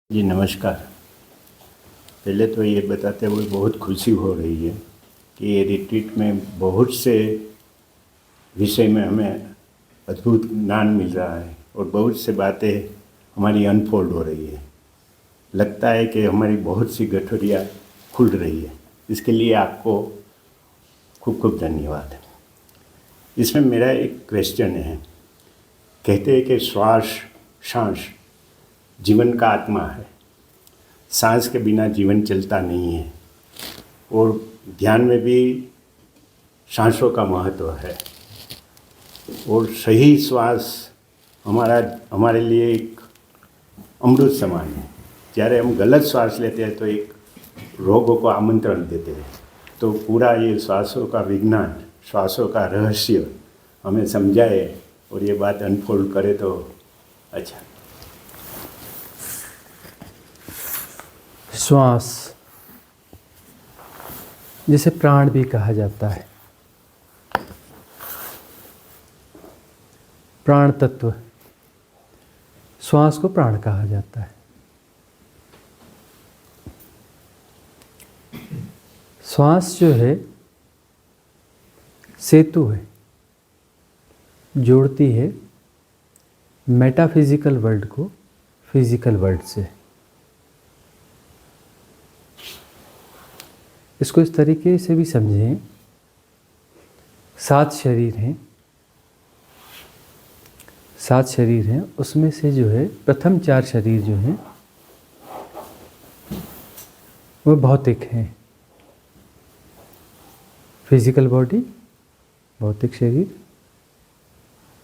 जी नमस्कार। पहले तो ये बताते हुए बहुत खुशी हो रही है कि ये रिट्रीट में बहुत से विषय में हमें अद्भुत ज्ञान मिल रहा है और बहुत से बातें हमारी अनफोल्ड हो रही है। लगता है कि हमारी बहुत सी गठरियाँ खुल रही है। इसके लिए आपको खूब खूब धन्यवाद। इसमें मेरा एक क्वेश्चन है। कहते हैं कि सांस जीवन का आत्मा है। सांस के बिना जीवन चलता नहीं है और ध्यान में भी सांसों का महत्व है और सही श्वास हमारे लिए एक अमृत समान है। જ્યારે हम गलत श्वास लेते हैं तो एक रोगों को आमंत्रण देते हैं। तो पूरा ये श्वासों का विज्ञान, श्वासों का रहस्य हमें समझाए और ये बात अनफोल्ड करे तो अच्छा। श्वास जिसे प्राण भी कहा जाता है, प्राण तत्व, श्वास को प्राण कहा जाता है। श्वास जो है सेतु है, जोड़ती है मेटाफिजिकल वर्ल्ड को फिजिकल वर्ल्ड से। इसको इस तरीके से भी समझें, 7 शरीर हैं, 7 शरीर हैं, उसमें से जो है प्रथम 4 शरीर जो हैं वो भौतिक हैं। फिजिकल बॉडी, भौतिक शरीर।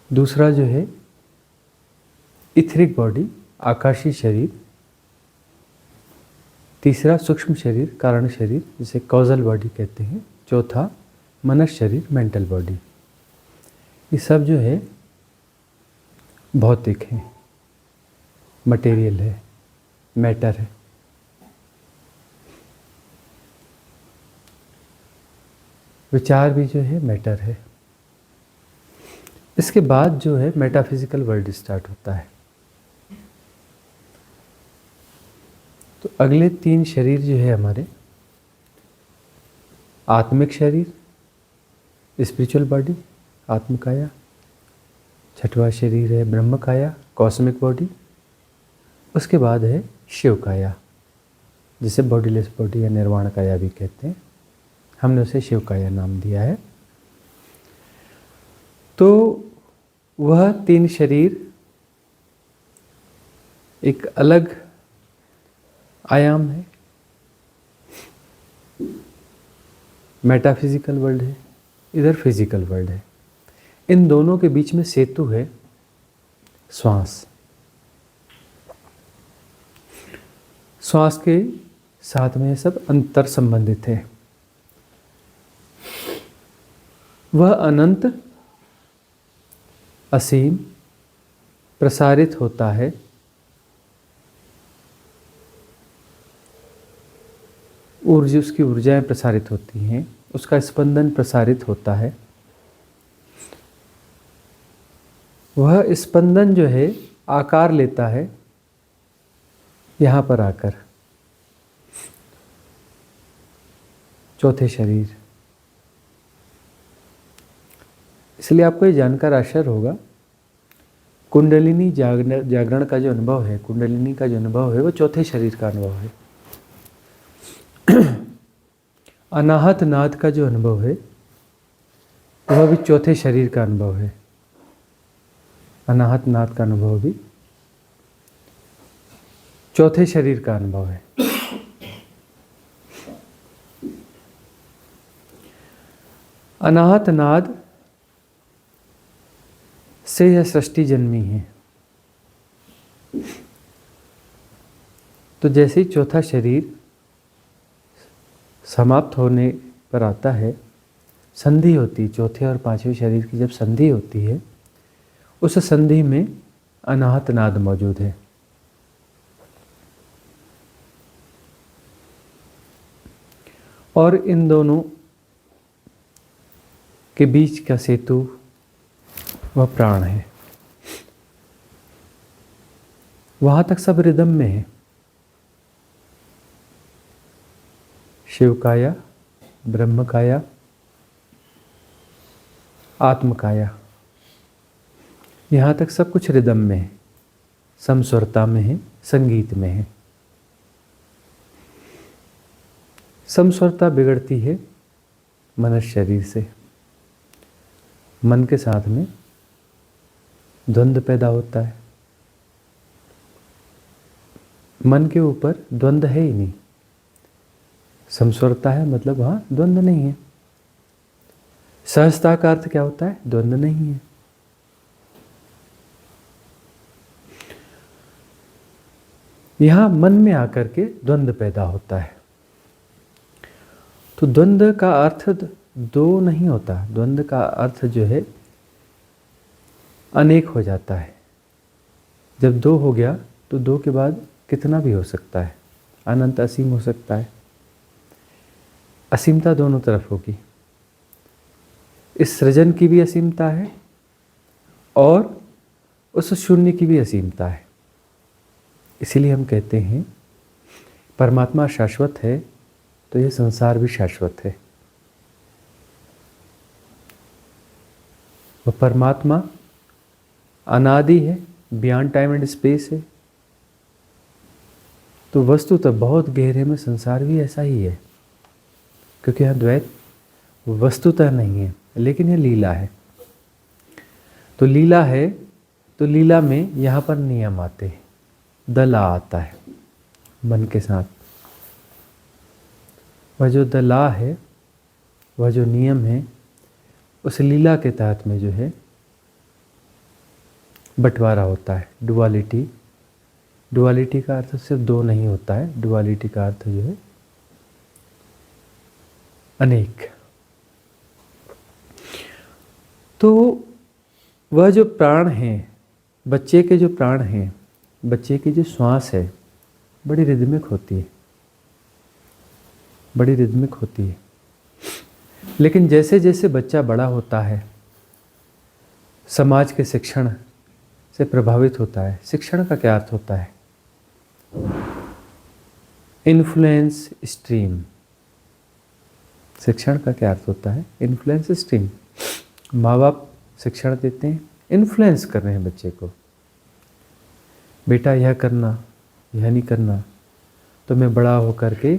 दूसरा जो है इथरिक बॉडी, आकाशीय शरीर। तीसरा सूक्ष्म शरीर, कारण शरीर, जिसे कॉजल बॉडी कहते हैं। चौथा मनस शरीर, मेंटल बॉडी। ये सब जो है भौतिक है, मटेरियल है, मैटर है। विचार भी जो है मैटर है। इसके बाद जो है मेटाफिजिकल वर्ल्ड स्टार्ट होता है। तो अगले 3 शरीर जो है हमारे, आत्मिक शरीर, स्पिरिचुअल बॉडी, आत्मकाया। छठवां शरीर है ब्रह्मकाया, कॉस्मिक बॉडी। उसके बाद है शिवकाया, जिसे बॉडीलेस बॉडी या निर्वाण काया भी कहते हैं। हमने उसे शिवकाया नाम दिया है। तो वह 3 शरीर एक अलग आयाम है, मेटाफिजिकल वर्ल्ड है, इधर फिजिकल वर्ल्ड है। इन दोनों के बीच में सेतु है श्वास। श्वास के साथ में सब अंतर संबंधित है। वह अनंत, असीम, प्रसारित होता है। ऊर्जा, उसकी ऊर्जाएं प्रसारित होती हैं, उसका स्पंदन प्रसारित होता है। वह स्पंदन जो है आकार लेता है यहाँ पर आकर, चौथे शरीर। इसलिए आपको ये जानकर आश्चर्य होगा, कुंडलिनी जागरण का जो अनुभव है, कुंडलिनी का जो अनुभव है, वो चौथे शरीर का अनुभव है। अनाहत नाद का जो अनुभव है वह भी चौथे शरीर का अनुभव है। अनाहत नाद का अनुभव भी चौथे शरीर का अनुभव है। अनाहत नाद से यह सृष्टि जन्मी है। तो जैसे ही चौथा शरीर समाप्त होने पर आता है, संधि होती, चौथे और 5वें शरीर की जब संधि होती है, उस संधि में अनाहत नाद मौजूद है। और इन दोनों के बीच का सेतु वह प्राण है। वहाँ तक सब रिदम में है। शिवकाया, ब्रह्मकाया, आत्मकाया। यहाँ तक सब कुछ रिदम में है, समस्वरता में है, संगीत में है। समस्वरता बिगड़ती है मनुष्य शरीर से। मन के साथ में द्वंद्व पैदा होता है। मन के ऊपर द्वंद्व है ही नहीं। समस्वरता है मतलब वहाँ द्वंद्व नहीं है। सहजता का अर्थ क्या होता है? द्वंद्व नहीं है। यहाँ मन में आकर के द्वंद्व पैदा होता है। तो द्वंद्व का अर्थ दो नहीं होता। द्वंद्व का अर्थ जो है अनेक हो जाता है। जब दो हो गया तो दो के बाद कितना भी हो सकता है, अनंत असीम हो सकता है। असीमता दोनों तरफ होगी। इस सृजन की भी असीमता है और उस शून्य की भी असीमता है। इसीलिए हम कहते हैं परमात्मा शाश्वत है तो यह संसार भी शाश्वत है। वह परमात्मा अनादि है, बियॉन्ड टाइम एंड स्पेस है। तो वस्तुतः बहुत गहरे में संसार भी ऐसा ही है, क्योंकि यह द्वैत वस्तुतः नहीं है, लेकिन यह लीला है। तो लीला है तो लीला में यहाँ पर नियम आते हैं, दला आता है मन के साथ। वह जो दला है, वह जो नियम है, उस लीला के तहत में जो है बंटवारा होता है। डुअलिटी, डुअलिटी का अर्थ सिर्फ दो नहीं होता है। डुअलिटी का अर्थ जो है अनेक। तो वह जो प्राण है, बच्चे के जो प्राण हैं, बच्चे की जो श्वास है, बड़ी रिदमिक होती है, बड़ी रिदमिक होती है। लेकिन जैसे जैसे बच्चा बड़ा होता है, समाज के शिक्षण से प्रभावित होता है। शिक्षण का क्या अर्थ होता है? Influence stream. शिक्षण का क्या अर्थ होता है? Influence stream. माँ बाप शिक्षण देते हैं, इन्फ्लुएंस कर रहे हैं बच्चे को। बेटा यह करना, यह नहीं करना, तुम्हें बड़ा होकर के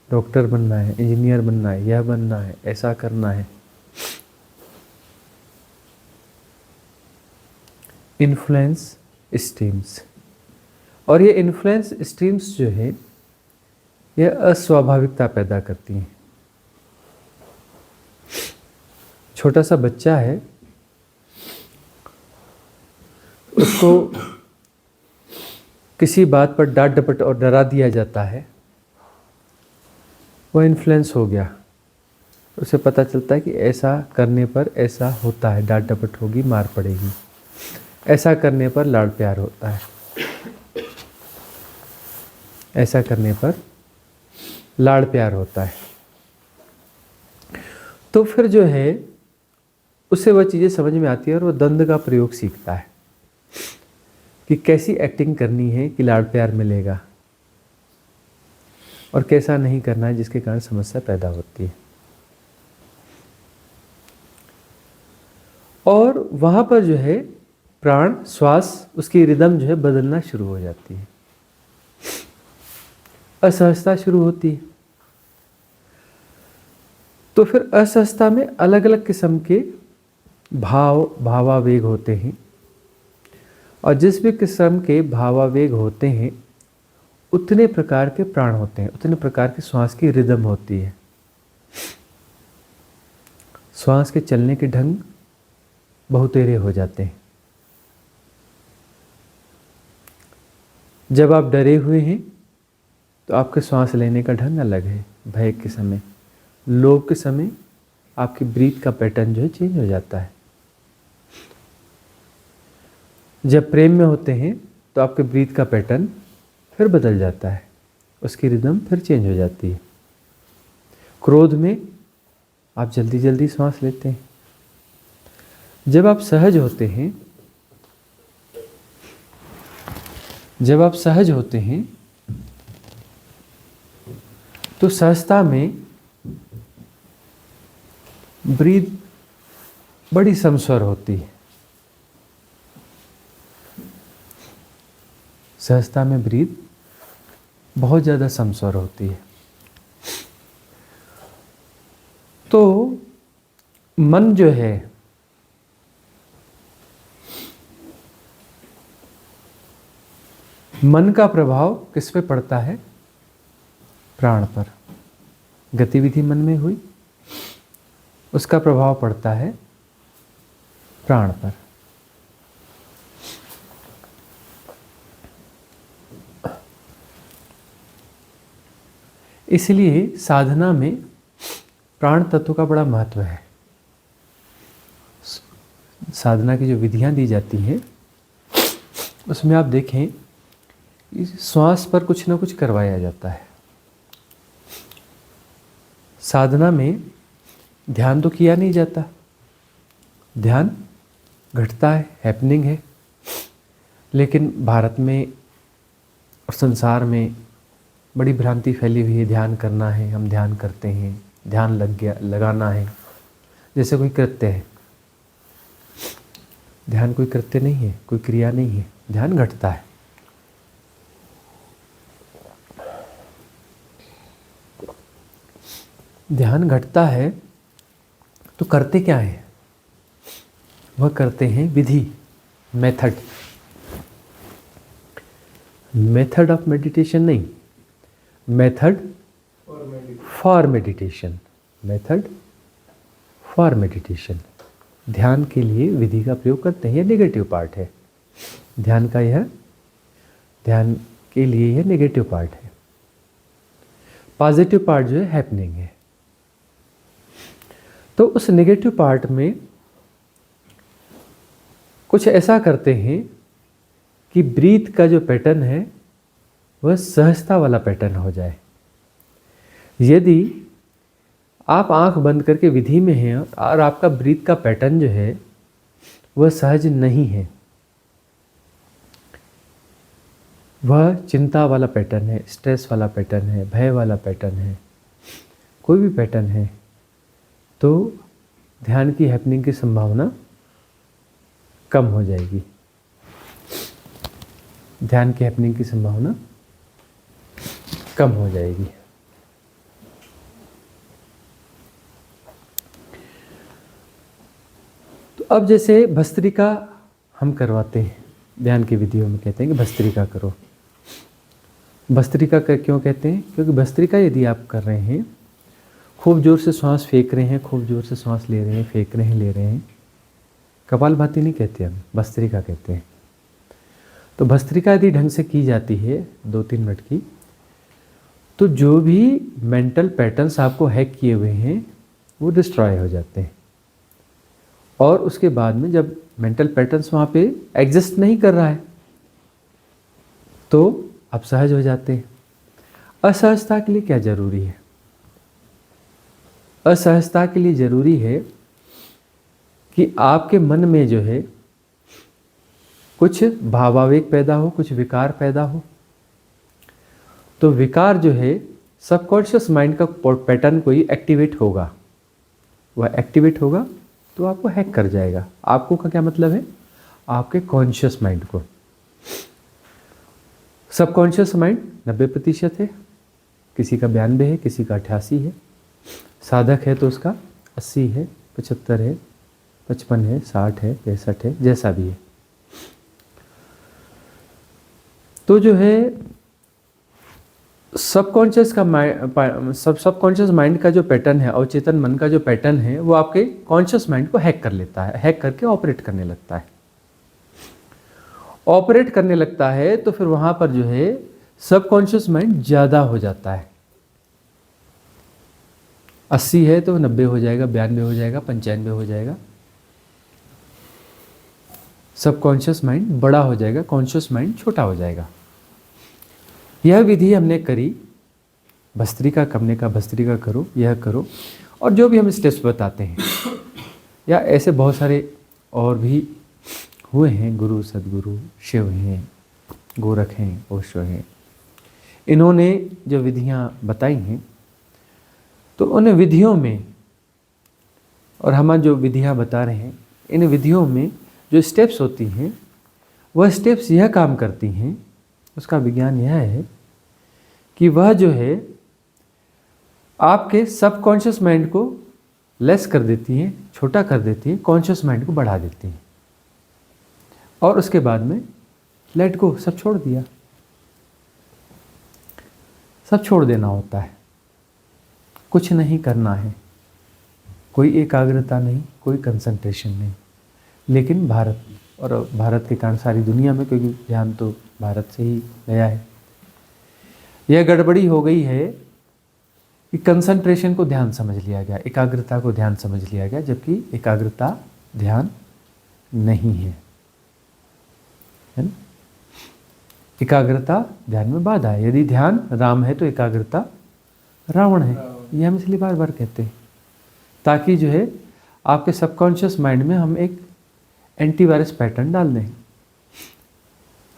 डॉक्टर बनना है, इंजीनियर बनना है, यह बनना है, ऐसा करना है। Influence streams. और ये इन्फ्लुएंस स्ट्रीम्स जो है, यह अस्वाभाविकता पैदा करती हैं। छोटा सा बच्चा है, उसको किसी बात पर डांट डपट और डरा दिया जाता है, वह इन्फ्लुएंस हो गया। उसे पता चलता है कि ऐसा करने पर ऐसा होता है, डांट डपट होगी, मार पड़ेगी। ऐसा करने पर लाड़ प्यार होता है, ऐसा करने पर लाड़ प्यार होता है। तो फिर जो है उसे वह चीज़ें समझ में आती है और वह द्वंद्व का प्रयोग सीखता है कि कैसी एक्टिंग करनी है कि लाड़ प्यार मिलेगा और कैसा नहीं करना है, जिसके कारण समस्या पैदा होती है। और वहाँ पर जो है प्राण, श्वास, उसकी रिदम जो है बदलना शुरू हो जाती है। असहजता शुरू होती है। तो फिर असहजता में अलग अलग किस्म के भावावेग होते हैं, और जिस भी किस्म के भावावेग होते हैं उतने प्रकार के प्राण होते हैं, उतने प्रकार की श्वास की रिदम होती है। श्वास के चलने के ढंग बहुतेरे हो जाते हैं। जब आप डरे हुए हैं तो आपके श्वास लेने का ढंग अलग है। भय के समय, लोभ के समय आपकी ब्रीथ का पैटर्न जो है चेंज हो जाता है। जब प्रेम में होते हैं तो आपके ब्रीथ का पैटर्न फिर बदल जाता है, उसकी रिदम फिर चेंज हो जाती है। क्रोध में आप जल्दी जल्दी सांस लेते हैं। जब आप सहज होते हैं, जब आप सहज होते हैं तो सहजता में ब्रीथ बड़ी समस्वर होती है। सहजता में ब्रीथ बहुत ज़्यादा समस्वर होती है। तो मन जो है मन का प्रभाव किस पे पड़ता है? प्राण पर। गतिविधि मन में हुई, उसका प्रभाव पड़ता है प्राण पर। इसलिए साधना में प्राण तत्व का बड़ा महत्व है। साधना की जो विधियां दी जाती हैं उसमें आप देखें, इस श्वास पर कुछ ना कुछ करवाया जाता है। साधना में ध्यान तो किया नहीं जाता, ध्यान घटता है, हैपनिंग है। लेकिन भारत में और संसार में बड़ी भ्रांति फैली हुई है, ध्यान करना है, हम ध्यान करते हैं, ध्यान लगाना है, जैसे कोई कृत्य है। ध्यान कोई कृत्य नहीं है, कोई क्रिया नहीं है, ध्यान घटता है। ध्यान घटता है तो करते क्या है? वह करते हैं विधि, मेथड। मेथड ऑफ मेडिटेशन नहीं, method for meditation. Method for meditation. ध्यान के लिए विधि का प्रयोग करते हैं। यह नेगेटिव पार्ट है ध्यान का, यह ध्यान के लिए यह नेगेटिव पार्ट है। पॉजिटिव पार्ट जो है हैपनिंग है। तो उस नेगेटिव पार्ट में कुछ ऐसा करते हैं कि ब्रीथ का जो पैटर्न है वह सहजता वाला पैटर्न हो जाए। यदि आप आंख बंद करके विधि में हैं और आपका ब्रीथ का पैटर्न जो है वह सहज नहीं है, वह चिंता वाला पैटर्न है, स्ट्रेस वाला पैटर्न है, भय वाला पैटर्न है, कोई भी पैटर्न है, तो ध्यान की हैपनिंग की संभावना कम हो जाएगी। ध्यान की हैपनिंग की संभावना कम हो जाएगी। तो अब जैसे भस्त्रिका हम करवाते हैं, ध्यान की विधियों में कहते हैं कि भस्त्रिका करो। भस्त्रिका क्यों कहते हैं? क्योंकि भस्त्रिका यदि आप कर रहे हैं, खूब जोर से श्वास फेंक रहे हैं, खूब जोर से श्वास ले रहे हैं, फेंक रहे हैं, ले रहे हैं, कपालभाति नहीं कहते हम, भस्त्रिका कहते हैं। तो भस्त्रिका यदि ढंग से की जाती है 2-3 मिनट की, तो जो भी मेंटल पैटर्न्स आपको हैक किए हुए हैं वो डिस्ट्रॉय हो जाते हैं। और उसके बाद में जब मेंटल पैटर्न्स वहाँ पे एग्जिस्ट नहीं कर रहा है तो आप सहज हो जाते हैं। असहजता के लिए क्या जरूरी है? असहजता के लिए जरूरी है कि आपके मन में जो है कुछ भावावेग पैदा हो, कुछ विकार पैदा हो। तो विकार जो है सबकॉन्शियस माइंड का पैटर्न कोई एक्टिवेट होगा, वह एक्टिवेट होगा तो आपको हैक कर जाएगा। आपको का क्या मतलब है? आपके कॉन्शियस माइंड को। सबकॉन्शियस माइंड 90% है, किसी का 92 है, किसी का 88 है। साधक है तो उसका 80 है, 75 है, 55 है, 60 है, 65 है, जैसा भी है। तो जो है सबकॉन्शियस माइंड का जो पैटर्न है, अवचेतन मन का जो पैटर्न है, वो आपके कॉन्शियस माइंड को हैक कर लेता है, हैक करके ऑपरेट करने लगता है। ऑपरेट करने लगता है तो फिर वहां पर जो है सबकॉन्शियस माइंड ज़्यादा हो जाता है। 80 है तो 90 हो जाएगा, 92 हो जाएगा, 95 हो जाएगा। सबकॉन्शियस माइंड बड़ा हो जाएगा, कॉन्शियस माइंड छोटा हो जाएगा। यह विधि हमने करी, भस्त्रिका करने का, भस्त्रिका करो, यह करो, और जो भी हम स्टेप्स बताते हैं, या ऐसे बहुत सारे और भी हुए हैं, गुरु सदगुरु शिव हैं, गोरख हैं, ओशो हैं, इन्होंने जो विधियां बताई हैं तो उन विधियों में, और हम जो विधियाँ बता रहे हैं, इन विधियों में जो स्टेप्स होती हैं वह स्टेप्स यह काम करती हैं, उसका विज्ञान यह है कि वह जो है आपके सबकॉन्शियस माइंड को लेस कर देती हैं, छोटा कर देती हैं, कॉन्शियस माइंड को बढ़ा देती हैं। और उसके बाद में लेट गो, सब छोड़ दिया, सब छोड़ देना होता है, कुछ नहीं करना है, कोई एकाग्रता नहीं, कोई कंसंट्रेशन नहीं। लेकिन भारत के कारण सारी दुनिया में, क्योंकि ध्यान तो भारत से ही गया है, यह गड़बड़ी हो गई है कि कंसंट्रेशन को ध्यान समझ लिया गया, एकाग्रता को ध्यान समझ लिया गया, जबकि एकाग्रता ध्यान नहीं है ना। एकाग्रता ध्यान में बाधा है। यदि ध्यान राम है तो एकाग्रता रावण है, ये हम इसलिए बार बार कहते हैं, ताकि जो है आपके सबकॉन्शियस माइंड में हम एक एंटीवायरस पैटर्न डाल दें।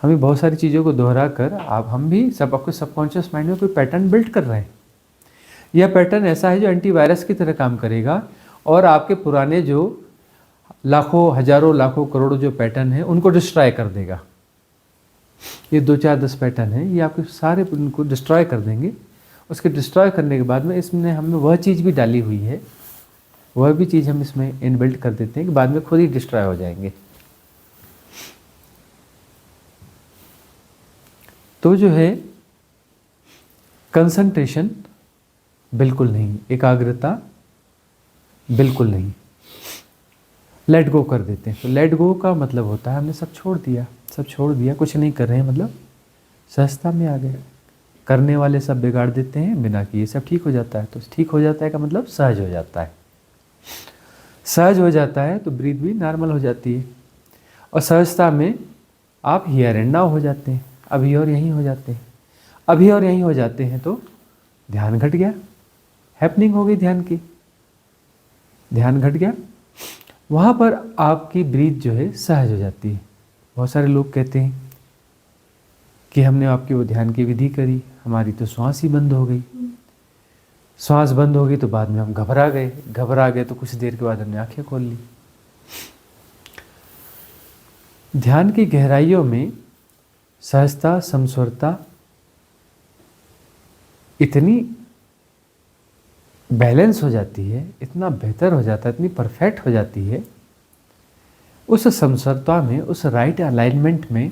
हमें बहुत सारी चीज़ों को दोहरा कर हम भी आपके सबकॉन्शियस माइंड में कोई पैटर्न बिल्ड कर रहे हैं। यह पैटर्न ऐसा है जो एंटीवायरस की तरह काम करेगा और आपके पुराने जो लाखों, हजारों, लाखों, करोड़ों जो पैटर्न है उनको डिस्ट्रॉय कर देगा। ये 2, 4, 10 पैटर्न है, ये आपके सारे उनको डिस्ट्रॉय कर देंगे। उसके डिस्ट्रॉय करने के बाद में इसमें हमने वह चीज़ भी डाली हुई है, वह भी चीज़ हम इसमें इनबिल्ट कर देते हैं कि बाद में खुद ही डिस्ट्रॉय हो जाएंगे। तो जो है कंसंट्रेशन बिल्कुल नहीं, एकाग्रता बिल्कुल नहीं, लेट गो कर देते हैं। तो लेट गो का मतलब होता है हमने सब छोड़ दिया, सब छोड़ दिया, कुछ नहीं कर रहे हैं, मतलब सहजता में आ गए। करने वाले सब बिगाड़ देते हैं, बिना किए सब ठीक हो जाता है। तो ठीक हो जाता है का मतलब सहज हो जाता है। सहज हो जाता है तो ब्रीथ भी नॉर्मल हो जाती है, और सहजता में आप हियर एंड नाउ हो जाते हैं, अभी और यहीं हो जाते हैं। अभी और यहीं हो जाते हैं तो ध्यान घट गया, हैपनिंग हो गई ध्यान की, ध्यान घट गया, वहाँ पर आपकी ब्रीथ जो है सहज हो जाती है। बहुत सारे लोग कहते हैं कि हमने आपकी वो ध्यान की विधि करी, हमारी तो श्वास ही बंद हो गई। श्वास बंद हो गई तो बाद में हम घबरा गए तो कुछ देर के बाद हमने आंखें खोल ली। ध्यान की गहराइयों में सहजता, समस्वरता इतनी बैलेंस हो जाती है, इतना बेहतर हो जाता है, इतनी परफेक्ट हो जाती है। उस समस्वरता में, उस राइट अलाइनमेंट में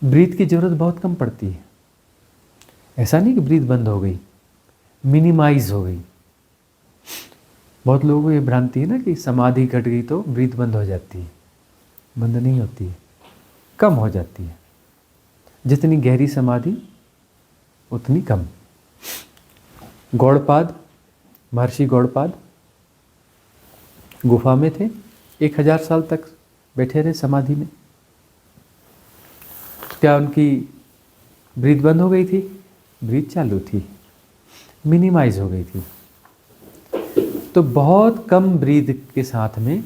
ब्रीथ की ज़रूरत बहुत कम पड़ती है। ऐसा नहीं कि ब्रीथ बंद हो गई, मिनिमाइज हो गई। बहुत लोगों को ये भ्रांति है ना कि समाधि घट गई तो ब्रीथ बंद हो जाती है। बंद नहीं होती है, कम हो जाती है। जितनी गहरी समाधि उतनी कम। गौड़पाद, महर्षि गौड़पाद गुफा में थे, 1000 साल तक बैठे रहे समाधि में। क्या उनकी ब्रीथ बंद हो गई थी? ब्रीथ चालू थी, मिनिमाइज हो गई थी। तो बहुत कम ब्रीथ के साथ में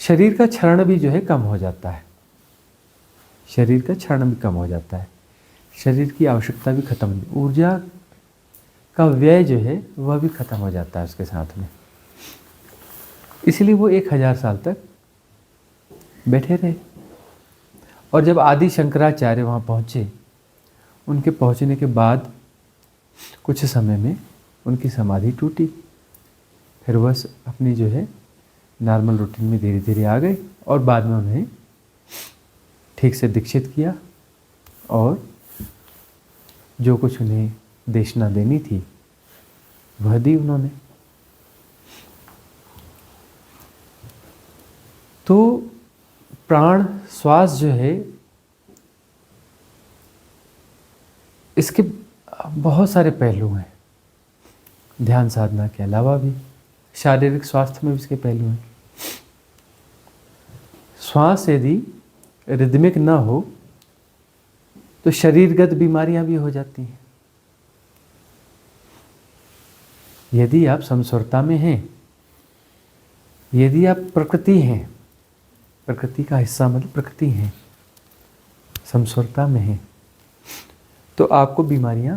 शरीर का क्षरण भी जो है कम हो जाता है, शरीर का क्षरण भी कम हो जाता है, शरीर की आवश्यकता भी खत्म, ऊर्जा का व्यय जो है वह भी खत्म हो जाता है उसके साथ में। इसलिए वो 1000 साल तक बैठे रहे। और जब आदि शंकराचार्य वहाँ पहुँचे, उनके पहुँचने के बाद कुछ समय में उनकी समाधि टूटी। फिर वह अपनी जो है नॉर्मल रूटीन में धीरे धीरे आ गए, और बाद में उन्हें ठीक से दीक्षित किया, और जो कुछ उन्हें देशना देनी थी वह दी उन्होंने। तो प्राण श्वास जो है, इसके बहुत सारे पहलू हैं। ध्यान साधना के अलावा भी शारीरिक स्वास्थ्य में भी इसके पहलू हैं। श्वास यदि रिदमिक ना हो तो शरीरगत बीमारियां भी हो जाती हैं। यदि आप समस्वरता में हैं, यदि आप प्रकृति हैं, प्रकृति का हिस्सा मतलब प्रकृति हैं, समस्वरता में हैं, तो आपको बीमारियां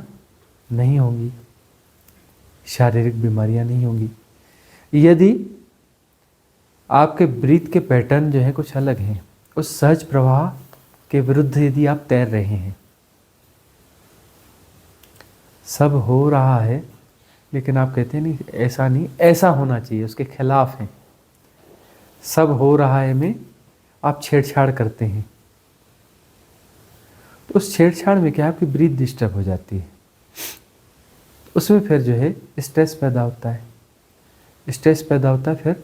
नहीं होंगी। शारीरिक बीमारियां नहीं होंगी। यदि आपके ब्रीथ के पैटर्न जो है कुछ अलग हैं, उस सहज प्रवाह के विरुद्ध यदि आप तैर रहे हैं, सब हो रहा है लेकिन आप कहते हैं नहीं ऐसा नहीं, ऐसा होना चाहिए, उसके खिलाफ हैं, सब हो रहा है में आप छेड़छाड़ करते हैं, तो उस छेड़छाड़ में क्या है, आपकी ब्रीथ डिस्टर्ब हो जाती है, उसमें फिर जो है स्ट्रेस पैदा होता है, स्ट्रेस पैदा होता है, फिर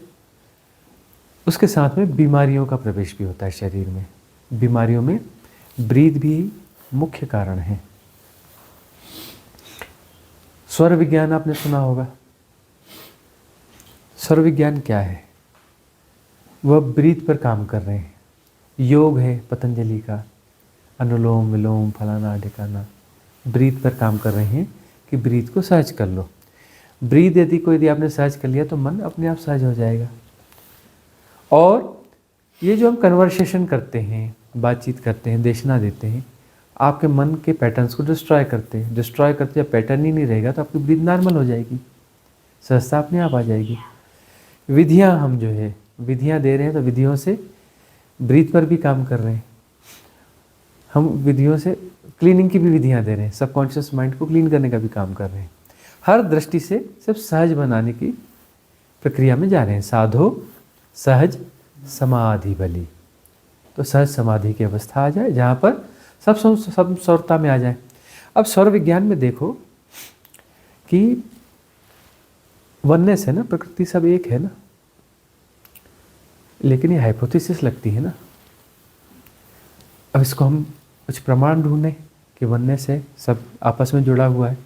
उसके साथ में बीमारियों का प्रवेश भी होता है शरीर में। बीमारियों में ब्रीथ भी मुख्य कारण है। स्वर विज्ञान आपने सुना होगा। स्वर विज्ञान क्या है? वह ब्रीथ पर काम कर रहे हैं। योग है पतंजलि का, अनुलोम विलोम फलाना ढिकाना, ब्रीथ पर काम कर रहे हैं कि ब्रीथ को सहज कर लो। ब्रीथ यदि आपने सहज कर लिया तो मन अपने आप सहज हो जाएगा। और ये जो हम कन्वर्सेशन करते हैं, बातचीत करते हैं, देशना देते हैं, आपके मन के पैटर्न्स को डिस्ट्रॉय करते हैं। डिस्ट्रॉय करते जब पैटर्न ही नहीं रहेगा तो आपकी ब्रीथ नॉर्मल हो जाएगी, सहजता अपने आप आ जाएगी। विधियाँ हम जो है विधियाँ दे रहे हैं, तो विधियों से ब्रीथ पर भी काम कर रहे हैं। हम विधियों से क्लीनिंग की भी विधियाँ दे रहे हैं, सबकॉन्शियस माइंड को क्लीन करने का भी काम कर रहे हैं। हर दृष्टि से सब सहज बनाने की प्रक्रिया में जा रहे हैं। साधो सहज समाधि बली, तो सहज समाधि की अवस्था आ जाए जहाँ पर सब स्वरता में आ जाए। अब स्वर विज्ञान में देखो कि वननेस है ना, प्रकृति सब एक है ना, लेकिन ये हाइपोथेसिस लगती है ना। अब इसको हम कुछ प्रमाण ढूंढें कि वननेस है, सब आपस में जुड़ा हुआ है,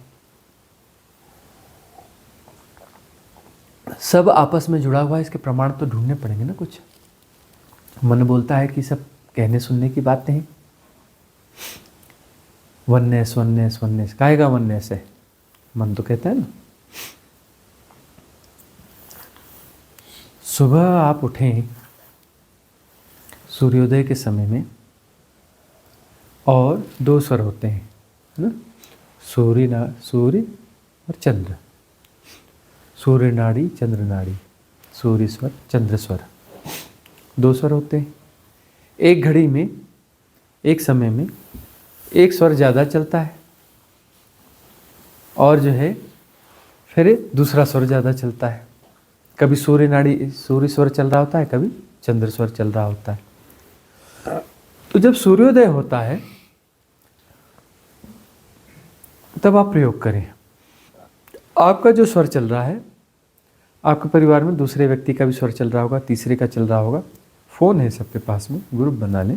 सब आपस में जुड़ा हुआ है, इसके प्रमाण तो ढूंढने पड़ेंगे ना कुछ। मन बोलता है कि सब कहने सुनने की बातें हैं, वननेस वननेस वननेस, काहेगा वननेस है, मन तो कहता है ना। सुबह आप उठें सूर्योदय के समय में, और दो स्वर होते हैं, है ना, सूर्य और चंद्र, सूर्य नाड़ी चंद्र नाड़ी, सूर्य स्वर चंद्र स्वर, दो स्वर होते हैं। एक घड़ी में, एक समय में एक स्वर ज़्यादा चलता है, और जो है फिर दूसरा स्वर ज़्यादा चलता है। कभी सूर्य स्वर चल रहा होता है, कभी चंद्र स्वर चल रहा होता है। तो जब सूर्योदय होता है तब आप प्रयोग करें। आपका जो स्वर चल रहा है, आपके परिवार में दूसरे व्यक्ति का भी स्वर चल रहा होगा, तीसरे का चल रहा होगा, फ़ोन है सबके पास में, ग्रुप बना लें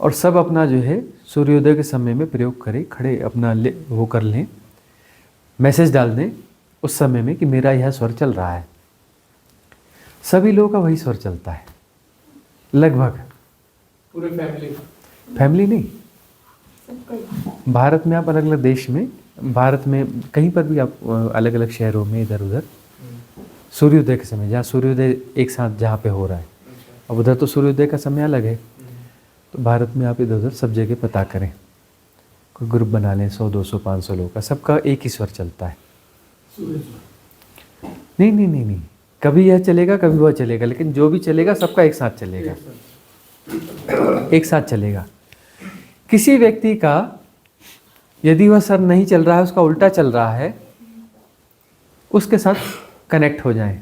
और सब अपना जो है सूर्योदय के समय में प्रयोग करें। खड़े अपना वो कर लें, मैसेज डाल दें उस समय में कि मेरा यह स्वर चल रहा है। सभी लोगों का वही स्वर चलता है लगभग, पूरे फैमिली नहीं। भारत में आप अलग अलग देश में, भारत में कहीं पर भी आप अलग अलग शहरों में इधर उधर सूर्योदय के समय, जहाँ सूर्योदय एक साथ जहाँ पे हो रहा है, अब उधर तो सूर्योदय का समय अलग है। तो भारत में आप इधर उधर सब जगह पता करें, कोई ग्रुप बना लें 100 200 500 लोगों का, सबका एक ही स्वर चलता है। नहीं नहीं नहीं नहीं, कभी यह चलेगा कभी वह चलेगा, लेकिन जो भी चलेगा सबका एक साथ चलेगा, एक साथ चलेगा। किसी व्यक्ति का यदि वह स्वर नहीं चल रहा है, उसका उल्टा चल रहा है, उसके साथ कनेक्ट हो जाएं,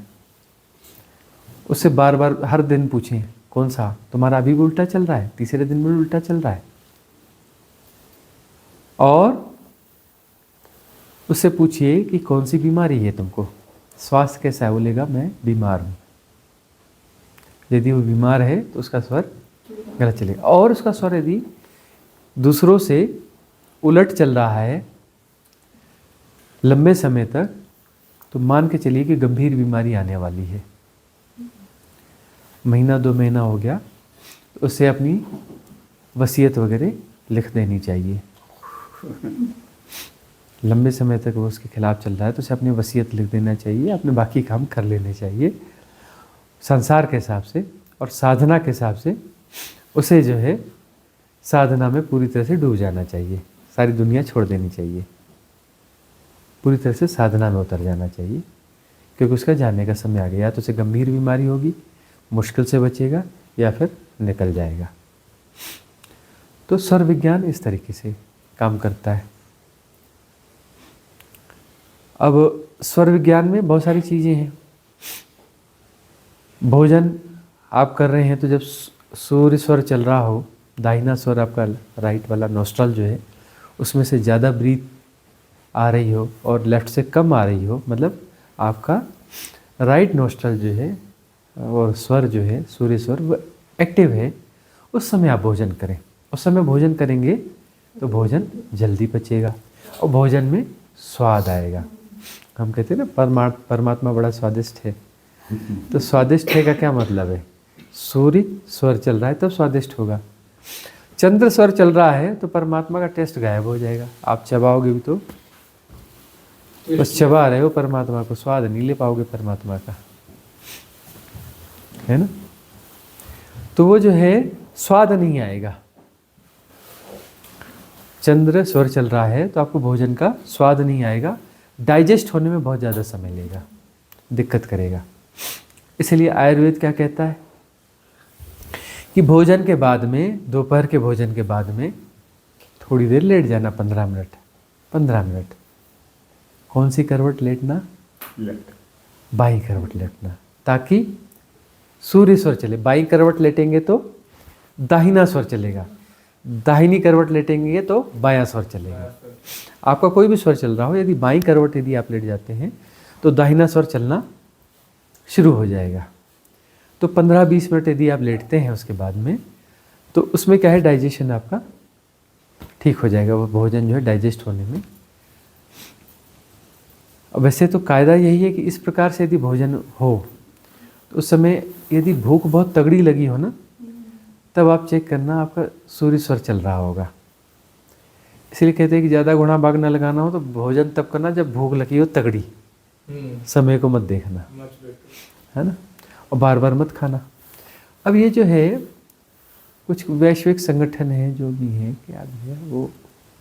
उससे बार बार हर दिन पूछें कौन सा तुम्हारा अभी भी उल्टा चल रहा है, तीसरे दिन भी उल्टा चल रहा है, और उससे पूछिए कि कौन सी बीमारी है तुमको, स्वास्थ्य कैसा है, बोलेगा मैं बीमार हूँ। यदि वो बीमार है तो उसका स्वर गलत चलेगा। और उसका स्वर यदि दूसरों से उलट चल रहा है लंबे समय तक, तो मान के चलिए कि गंभीर बीमारी आने वाली है। महीना 2 महीना हो गया तो उससे अपनी वसीयत वगैरह लिख देनी चाहिए। लंबे समय तक वो उसके खिलाफ चल रहा है तो उसे अपनी वसीयत लिख देना चाहिए, अपने बाकी काम कर लेने चाहिए संसार के हिसाब से और साधना के हिसाब से। उसे जो है साधना में पूरी तरह से डूब जाना चाहिए, सारी दुनिया छोड़ देनी चाहिए। पूरी तरह से साधना में उतर जाना चाहिए, क्योंकि उसका जाने का समय आ गया। या तो उसे गंभीर बीमारी होगी, मुश्किल से बचेगा, या फिर निकल जाएगा। तो स्वर विज्ञान इस तरीके से काम करता है। अब स्वर विज्ञान में बहुत सारी चीज़ें हैं। भोजन आप कर रहे हैं तो जब सूर्य स्वर चल रहा हो, दाहिना स्वर आपका राइट वाला नोस्ट्रल जो है उसमें से ज़्यादा ब्रीथ आ रही हो और लेफ्ट से कम आ रही हो, मतलब आपका राइट नोस्ट्रल जो है और स्वर जो है सूर्य स्वर वो एक्टिव है, उस समय आप भोजन करें। उस समय भोजन करेंगे तो भोजन जल्दी पचेगा और भोजन में स्वाद आएगा। हम कहते हैं ना परमात्मा बड़ा स्वादिष्ट है। तो स्वादिष्ट है का क्या मतलब है? सूर्य स्वर चल रहा है तब स्वादिष्ट होगा। चंद्र स्वर चल रहा है तो परमात्मा का टेस्ट गायब हो जाएगा। आप चबाओगे भी तो बस चबा रहे हो परमात्मा को, स्वाद नहीं ले पाओगे परमात्मा का, है ना। तो वो जो है स्वाद नहीं आएगा। चंद्र स्वर चल रहा है तो आपको भोजन का स्वाद नहीं आएगा, डाइजेस्ट होने में बहुत ज़्यादा समय लेगा, दिक्कत करेगा। इसलिए आयुर्वेद क्या कहता है कि भोजन के बाद में, दोपहर के भोजन के बाद में थोड़ी देर लेट जाना, 15 मिनट। 15 मिनट कौन सी करवट लेटना? बाई करवट लेटना, ताकि सूर्य स्वर चले। बाई करवट लेटेंगे तो दाहिना स्वर चलेगा, दाहिनी करवट लेटेंगे तो बायां स्वर चलेगा। आपका कोई भी स्वर चल रहा हो, यदि बाई करवट यदि आप लेट जाते हैं तो दाहिना स्वर चलना शुरू हो जाएगा। तो 15-20 मिनट यदि आप लेटते हैं उसके बाद में, तो उसमें क्या है, डाइजेशन आपका ठीक हो जाएगा, वो भोजन जो है डाइजेस्ट होने में। वैसे तो कायदा यही है कि इस प्रकार से यदि भोजन हो तो उस समय यदि भूख बहुत तगड़ी लगी हो ना, तब आप चेक करना आपका सूर्य स्वर चल रहा होगा। इसलिए कहते हैं कि ज़्यादा गुणा भाग न लगाना हो तो भोजन तब करना जब भूख लगी हो तगड़ी, समय को मत देखना, है ना, और बार बार मत खाना। अब ये जो है कुछ वैश्विक संगठन है जो भी है, क्या भी है, वो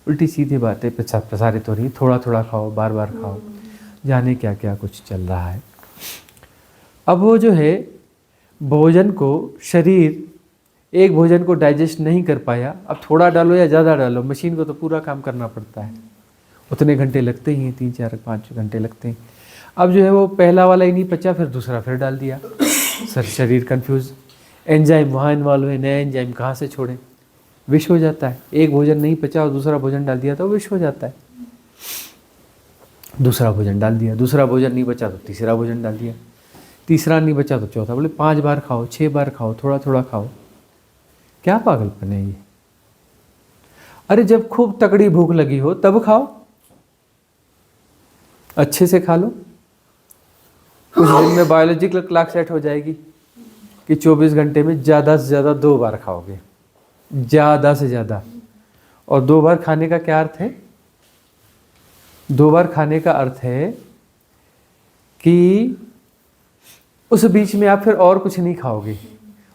उल्टी सीधी बातें प्रसारित हो रही है, थोड़ा थोड़ा खाओ, बार बार खाओ, जाने क्या क्या कुछ चल रहा है। अब वो जो है भोजन को, शरीर एक भोजन को डाइजेस्ट नहीं कर पाया, अब थोड़ा डालो या ज़्यादा डालो, मशीन को तो पूरा काम करना पड़ता है, उतने घंटे लगते ही हैं, 3-4-5 घंटे लगते हैं। अब जो है वो पहला वाला ही नहीं पचा, फिर दूसरा फिर डाल दिया, शरीर कंफ्यूज, एंजाइम वहाँ इन्वॉल्व है, नया एंजाइम कहाँ से छोड़ें, विष हो जाता है। एक भोजन नहीं पचा और दूसरा भोजन डाल दिया तो विष हो जाता है। दूसरा भोजन डाल दिया, दूसरा भोजन नहीं बचा तो तीसरा भोजन डाल दिया, तीसरा नहीं बचा तो चौथा। बोले 5 बार खाओ, 6 बार खाओ, थोड़ा थोड़ा खाओ, क्या पागलपन है ये? अरे जब खूब तगड़ी भूख लगी हो तब खाओ, अच्छे से खा लो। कुछ दिन में बायोलॉजिकल क्लॉक सेट हो जाएगी कि 24 घंटे में ज़्यादा से ज़्यादा 2 बार खाओगे, ज़्यादा से ज़्यादा। और 2 बार खाने का क्या अर्थ है? 2 बार खाने का अर्थ है कि उस बीच में आप फिर और कुछ नहीं खाओगे।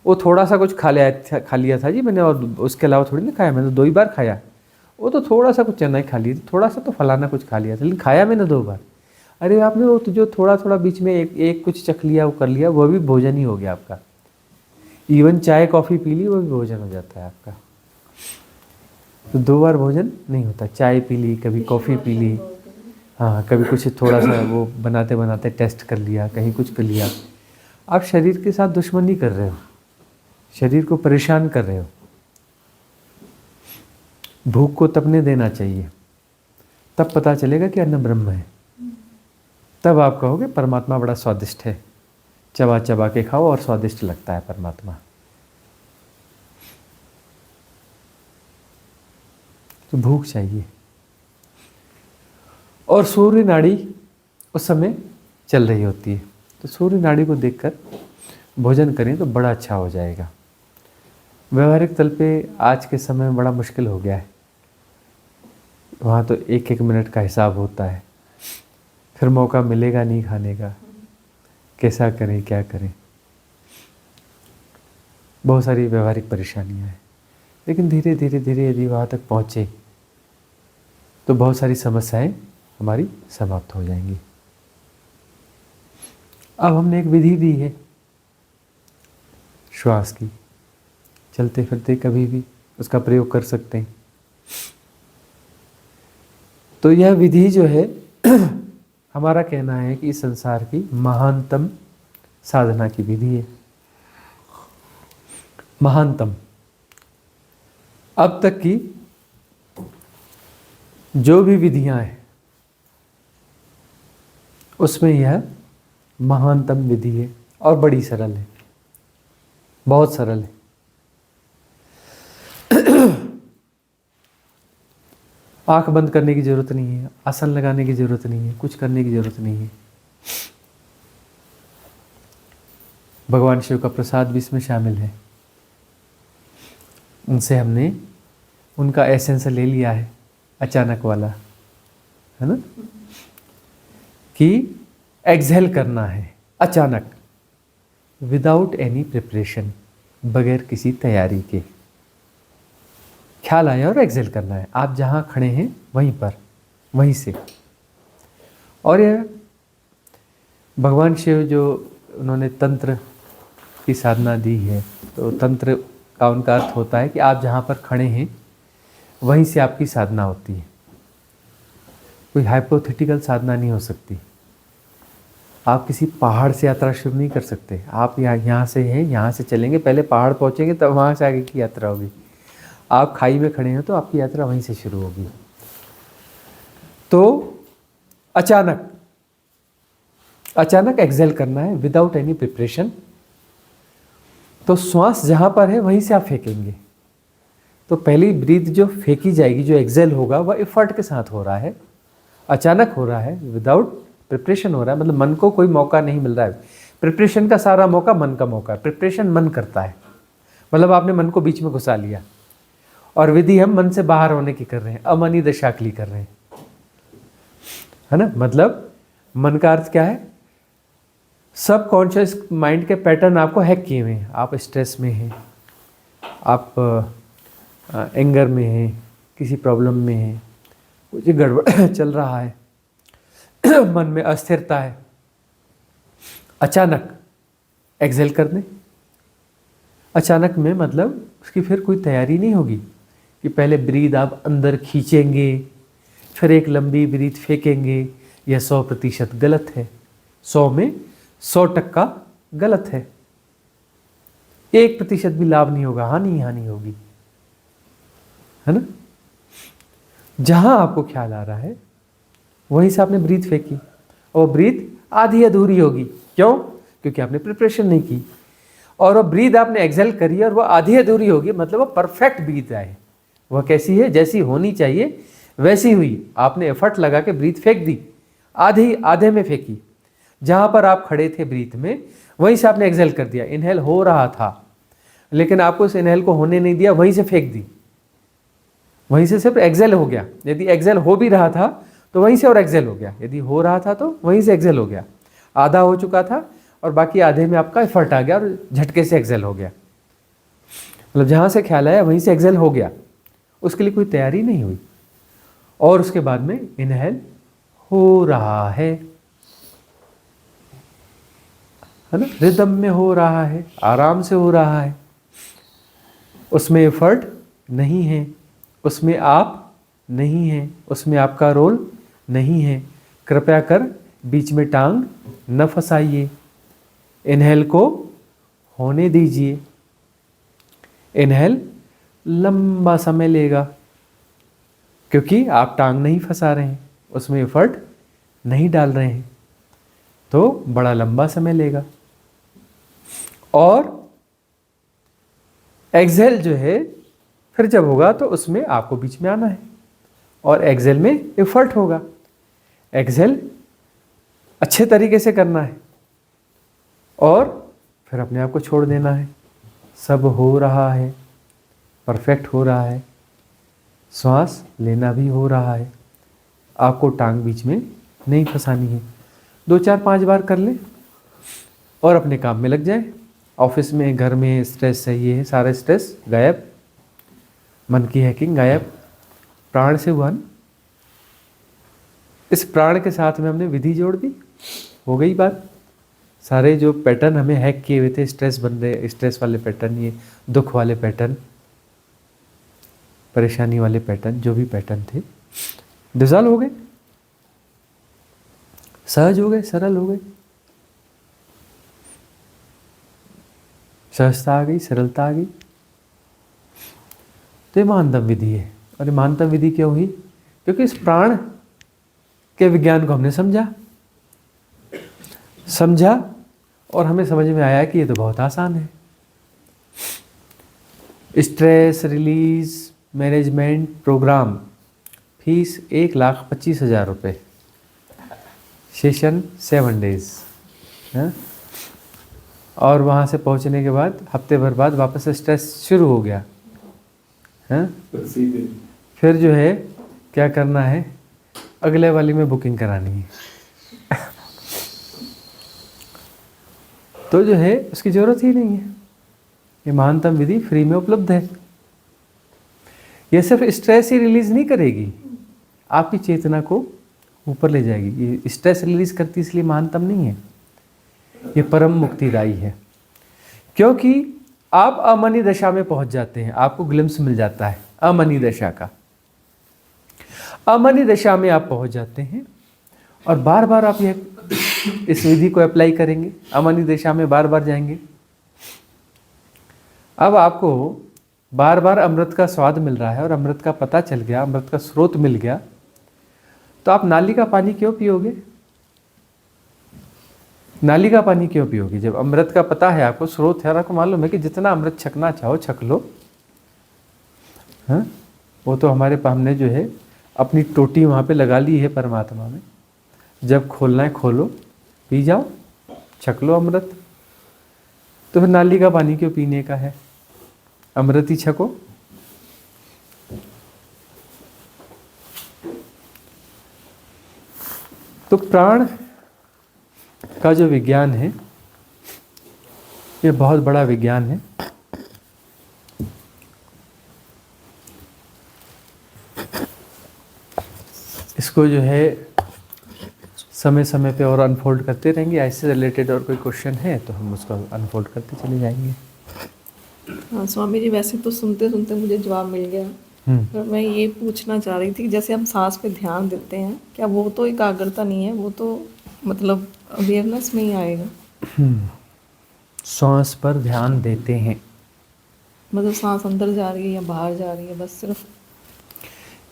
वो थोड़ा सा कुछ खा लिया था जी मैंने, और उसके अलावा थोड़ी ना खाया, मैंने तो 2 ही बार खाया। वो तो थोड़ा सा कुछ चना ही खा लिया, थोड़ा सा तो फलाना कुछ खा लिया था, लेकिन खाया मैंने 2 बार। अरे आपने वो तो जो थोड़ा थोड़ा बीच में एक कुछ चख लिया, वो कर लिया, वो भी भोजन ही हो गया आपका। इवन चाय कॉफ़ी पी ली, वो भी भोजन हो जाता है आपका। तो 2 बार भोजन नहीं होता। चाय पी ली, कभी कॉफ़ी पी ली, हाँ, कभी कुछ थोड़ा सा वो बनाते बनाते टेस्ट कर लिया, कहीं कुछ कर लिया। आप शरीर के साथ दुश्मनी कर रहे हो, शरीर को परेशान कर रहे हो। भूख को तपने देना चाहिए, तब पता चलेगा कि अन्न ब्रह्म है। तब आप कहोगे परमात्मा बड़ा स्वादिष्ट है, चबा चबा के खाओ और स्वादिष्ट लगता है परमात्मा। तो भूख चाहिए। और सूर्य नाड़ी उस समय चल रही होती है, तो सूर्य नाड़ी को देखकर भोजन करें तो बड़ा अच्छा हो जाएगा। व्यवहारिक तल पे आज के समय में बड़ा मुश्किल हो गया है, वहाँ तो 1-1 मिनट का हिसाब होता है, फिर मौका मिलेगा नहीं खाने का, कैसा करें क्या करें, बहुत सारी व्यवहारिक परेशानियाँ हैं। लेकिन धीरे धीरे धीरे यदि वहाँ तक पहुँचे तो बहुत सारी समस्याएं हमारी समाप्त हो जाएंगी। अब हमने एक विधि दी है श्वास की, चलते फिरते कभी भी उसका प्रयोग कर सकते हैं। तो यह विधि जो है हमारा कहना है कि इस संसार की महानतम साधना की विधि है। महानतम, अब तक की जो भी विधियां हैं उसमें यह महानतम विधि है और बड़ी सरल है, बहुत सरल है। आंख बंद करने की जरूरत नहीं है, आसन लगाने की जरूरत नहीं है, कुछ करने की जरूरत नहीं है। भगवान शिव का प्रसाद भी इसमें शामिल है। उनसे हमने उनका एसेंस ले लिया है, अचानक वाला, है ना, कि एक्सहेल करना है अचानक, विदाउट एनी प्रिपरेशन, बगैर किसी तैयारी के। ख्याल आया और एक्सहेल करना है, आप जहाँ खड़े हैं वहीं पर, वहीं से। और यह भगवान शिव जो उन्होंने तंत्र की साधना दी है, तो तंत्र का उनका अर्थ होता है कि आप जहाँ पर खड़े हैं वहीं से आपकी साधना होती है। कोई हाइपोथेटिकल साधना नहीं हो सकती। आप किसी पहाड़ से यात्रा शुरू नहीं कर सकते। आप यहाँ से हैं, यहाँ से चलेंगे, पहले पहाड़ पहुँचेंगे तब वहाँ से आगे की यात्रा होगी। आप खाई में खड़े हैं तो आपकी यात्रा वहीं से शुरू होगी। तो अचानक एक्सहेल करना है विदाउट एनी प्रिपरेशन। तो श्वास जहाँ पर है वहीं से आप फेंकेंगे। तो पहली ब्रीथ जो फेंकी जाएगी, जो एक्सहेल होगा, वह एफर्ट के साथ हो रहा है, अचानक हो रहा है, विदाउट प्रिपरेशन हो रहा है। मतलब मन को कोई मौका नहीं मिल रहा है। प्रिपरेशन का सारा मौका मन का मौका है। प्रिपरेशन मन करता है, मतलब आपने मन को बीच में घुसा लिया। और विधि हम मन से बाहर होने की कर रहे हैं, अमनी दशा के लिए कर रहे हैं, है ना। मतलब मन का अर्थ क्या है? सब कॉन्शियस माइंड के पैटर्न आपको हैक किए हुए हैं। आप स्ट्रेस में हैं, आप एंगर में हैं, किसी प्रॉब्लम में हैं, कुछ गड़बड़ चल रहा है, मन में अस्थिरता है, अचानक एक्सहेल कर दें। अचानक में मतलब उसकी फिर कोई तैयारी नहीं होगी कि पहले ब्रीथ आप अंदर खींचेंगे फिर एक लंबी ब्रीथ फेंकेंगे। यह 100% गलत है। 100 में 100% गलत है। 1% भी लाभ नहीं होगा, हानि होगी, है ना। जहां आपको ख्याल आ रहा है वहीं से आपने ब्रीथ फेंकी और ब्रीथ आधी अधूरी होगी। क्यों? क्योंकि आपने प्रिपरेशन नहीं की। और वो ब्रीथ आपने एक्सहेल करी और वह आधी अधूरी होगी, मतलब वो परफेक्ट ब्रीथ है। वह कैसी है? जैसी होनी चाहिए वैसी हुई। आपने एफर्ट लगा के ब्रीथ फेंक दी, आधे में फेंकी। जहां पर आप खड़े थे ब्रीथ में, वहीं से आपने एक्सहेल कर दिया। इनहेल हो रहा था लेकिन आपको उस इनहेल को होने नहीं दिया, वहीं से फेंक दी, वहीं से सिर्फ एक्सहेल हो गया। यदि एक्सहेल हो भी रहा था तो वहीं से और एक्सहेल हो गया। यदि हो रहा था तो वहीं से एक्सहेल हो गया। आधा हो चुका था और बाकी आधे में आपका एफर्ट आ गया और झटके से एक्सहेल हो गया। मतलब जहाँ से ख्याल आया वहीं से एक्सहेल हो गया, उसके लिए कोई तैयारी नहीं हुई। और उसके बाद में इनहेल हो रहा है ना, रिदम में हो रहा है, आराम से हो रहा है, उसमें एफर्ट नहीं है, उसमें आप नहीं हैं, उसमें आपका रोल नहीं है। कृपया कर बीच में टांग न फंसाइए। इनहेल को होने दीजिए। इनहेल लंबा समय लेगा क्योंकि आप टांग नहीं फंसा रहे हैं, उसमें एफर्ट नहीं डाल रहे हैं, तो बड़ा लंबा समय लेगा। और एक्सहेल जो है फिर जब होगा तो उसमें आपको बीच में आना है और एक्सहेल में एफर्ट होगा। एक्सहेल अच्छे तरीके से करना है और फिर अपने आप को छोड़ देना है। सब हो रहा है, परफेक्ट हो रहा है, श्वास लेना भी हो रहा है, आपको टांग बीच में नहीं फंसानी है। 2 4 5 बार कर ले और अपने काम में लग जाए। ऑफिस में, घर में स्ट्रेस है, ये है, सारा स्ट्रेस गायब, मन की हैकिंग गायब, प्राण से हुआ ना। इस प्राण के साथ में हमने विधि जोड़ दी, हो गई बात। सारे जो पैटर्न हमें हैक किए हुए थे, स्ट्रेस बन रहे, स्ट्रेस वाले पैटर्न, ये दुख वाले पैटर्न, परेशानी वाले पैटर्न, जो भी पैटर्न थे डिसॉल्व हो गए, सहज हो गए, सरल हो गए, सहजता आ गई, सरलता आ गई। तो ये महानतम विधि है। और ये महानतम विधि क्यों हुई? क्योंकि इस प्राण के विज्ञान को हमने समझा और हमें समझ में आया कि ये तो बहुत आसान है। Stress release management programme, fees 1,25,000 रुपये, सेशन 7 डेज है। और वहाँ से पहुँचने के बाद हफ्ते भर बाद वापस से स्ट्रेस शुरू हो गया है। फिर जो है क्या करना है, अगले वाली में बुकिंग करानी है। तो जो है उसकी ज़रूरत ही नहीं है। ये महानतम विधि फ्री में उपलब्ध है। ये सिर्फ स्ट्रेस ही रिलीज़ नहीं करेगी, आपकी चेतना को ऊपर ले जाएगी। ये स्ट्रेस रिलीज़ करती इसलिए महानतम नहीं है, ये परम मुक्तिदायी है। क्योंकि आप अमनी दशा में पहुंच जाते हैं, आपको ग्लिम्स मिल जाता है अमनी दशा का। अमनी दशा में आप पहुंच जाते हैं और बार बार आप यह इस विधि को अप्लाई करेंगे, अमनी दशा में बार बार जाएंगे। अब आपको बार बार अमृत का स्वाद मिल रहा है और अमृत का पता चल गया, अमृत का स्रोत मिल गया, तो आप नाली का पानी क्यों पियोगे? नाली का पानी क्यों पियोगे? जब अमृत का पता है, आपको स्रोत है और आपको मालूम है कि जितना अमृत छकना चाहो छक लो। हाँ, वो तो हमने जो है अपनी टोटी वहाँ पे लगा ली है परमात्मा में। जब खोलना है खोलो, पी जाओ, छक लो अमृत। तो फिर नाली का पानी क्यों पीने का है? अमृत ही छको। तो प्राण का जो विज्ञान है, ये बहुत बड़ा विज्ञान है। इसको जो है समय समय पे और अनफोल्ड करते रहेंगे। ऐसे रिलेटेड और कोई क्वेश्चन है तो हम उसको अनफोल्ड करते चले जाएंगे। हाँ स्वामी जी, वैसे तो सुनते सुनते मुझे जवाब मिल गया, पर मैं ये पूछना चाह रही थी कि जैसे हम सांस पे ध्यान देते हैं, क्या वो तो एकाग्रता नहीं है, वो तो मतलब अवेयरनेस में ही आएगा? सांस पर ध्यान देते हैं मतलब सांस अंदर जा रही है या बाहर जा रही है, बस सिर्फ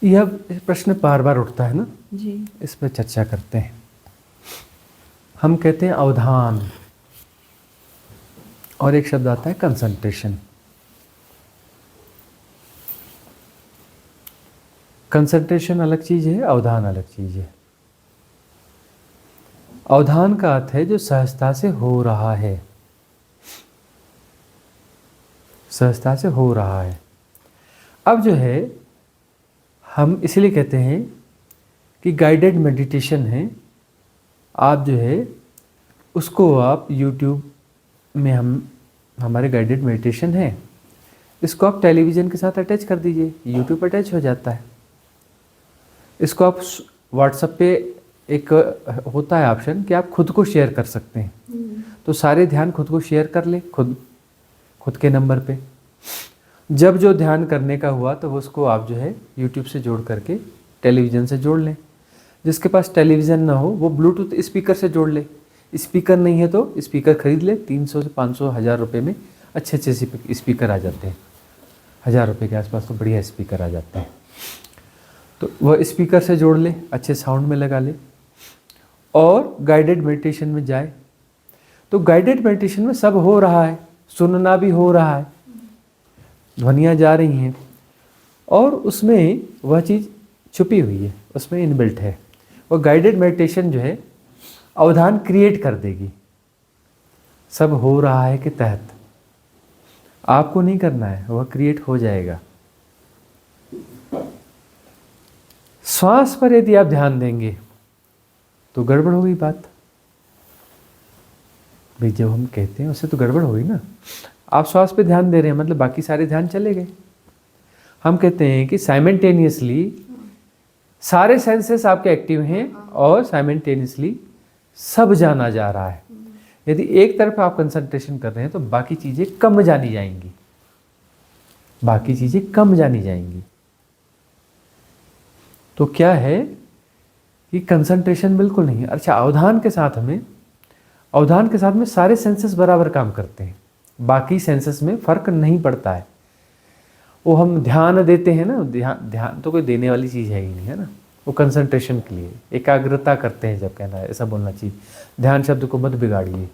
यह प्रश्न बार बार उठता है ना जी। इस पर चर्चा करते हैं। हम कहते हैं अवधान, और एक शब्द आता है कंसंट्रेशन। कंसंट्रेशन अलग चीज है, अवधान अलग चीज है। अवधान का अर्थ है जो सहजता से हो रहा है, सहजता से हो रहा है। अब जो है हम इसलिए कहते हैं कि गाइडेड मेडिटेशन है। आप जो है उसको आप YouTube में हमारे गाइडेड मेडिटेशन है, इसको आप टेलीविज़न के साथ अटैच कर दीजिए, YouTube अटैच हो जाता है। इसको आप WhatsApp पे एक होता है ऑप्शन कि आप खुद को शेयर कर सकते हैं, तो सारे ध्यान खुद को शेयर कर ले, खुद के नंबर पे। जब जो ध्यान करने का हुआ तो उसको आप जो है YouTube से जोड़ करके टेलीविज़न से जोड़ लें। जिसके पास टेलीविज़न ना हो वो ब्लूटूथ स्पीकर से जोड़ ले। स्पीकर नहीं है तो स्पीकर खरीद ले, 300 से 500 1000 रुपये में अच्छे स्पीकर आ जाते हैं। 1000 रुपये के आसपास तो बढ़िया स्पीकर आ जाते हैं। तो वह स्पीकर से जोड़ ले, अच्छे साउंड में लगा ले और गाइडेड मेडिटेशन में जाए। तो गाइडेड मेडिटेशन में सब हो रहा है, सुनना भी हो रहा है, ध्वनियाँ जा रही हैं और उसमें वह चीज़ छुपी हुई है, उसमें इनबिल्ट है। वो गाइडेड मेडिटेशन जो है अवधान क्रिएट कर देगी। सब हो रहा है के तहत आपको नहीं करना है, वह क्रिएट हो जाएगा। श्वास पर यदि आप ध्यान देंगे तो गड़बड़ हो गई बात। भाई जब हम कहते हैं उससे तो गड़बड़ हो गई ना। आप श्वास पे ध्यान दे रहे हैं मतलब बाकी सारे ध्यान चले गए। हम कहते हैं कि साइमल्टेनियसली सारे सेंसेस आपके एक्टिव हैं और साइमल्टेनियसली सब जाना जा रहा है। यदि एक तरफ आप कंसंट्रेशन कर रहे हैं तो बाकी चीज़ें कम जानी जाएंगी, बाकी चीज़ें कम जानी जाएंगी। तो क्या है कि कंसंट्रेशन बिल्कुल नहीं है। अच्छा, अवधान के साथ में सारे सेंसेस बराबर काम करते हैं, बाकी सेंसेस में फ़र्क नहीं पड़ता है। वो हम ध्यान देते हैं ना, ध्यान तो कोई देने वाली चीज़ है ही नहीं, है ना। वो कंसंट्रेशन के लिए एकाग्रता करते हैं, जब कहना है ऐसा बोलना चाहिए। ध्यान शब्द को मत बिगाड़िए।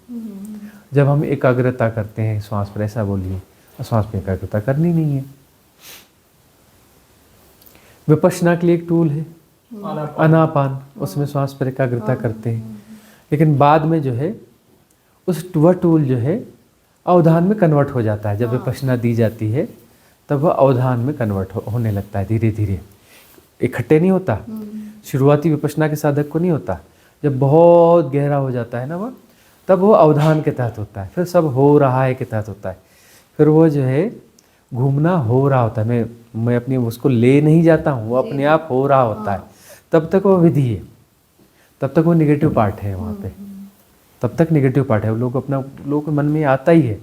जब हम एकाग्रता करते हैं श्वास पर, ऐसा बोलिए, श्वास पर एकाग्रता करनी नहीं है। विपश्यना के लिए एक टूल है आनापान, उसमें श्वास पर एकाग्रता करते हैं। लेकिन बाद में जो है वह टूल जो है अवधान में कन्वर्ट हो जाता है। जब विपश्यना दी जाती है तब वह अवधान में कन्वर्ट होने लगता है धीरे धीरे। इकट्ठे नहीं होता, शुरुआती विपश्यना के साधक को नहीं होता। जब बहुत गहरा हो जाता है ना वह, तब वो अवधान के तहत होता है, फिर सब हो रहा है के तहत होता है। फिर वो जो है घूमना हो रहा होता है, मैं अपनी उसको ले नहीं जाता हूँ, वो अपने आप हो रहा होता है। तब तक वो विधि है, तब तक वो निगेटिव पार्ट है वहाँ पे, तब तक निगेटिव पार्ट है। वो लोगों के मन में आता ही है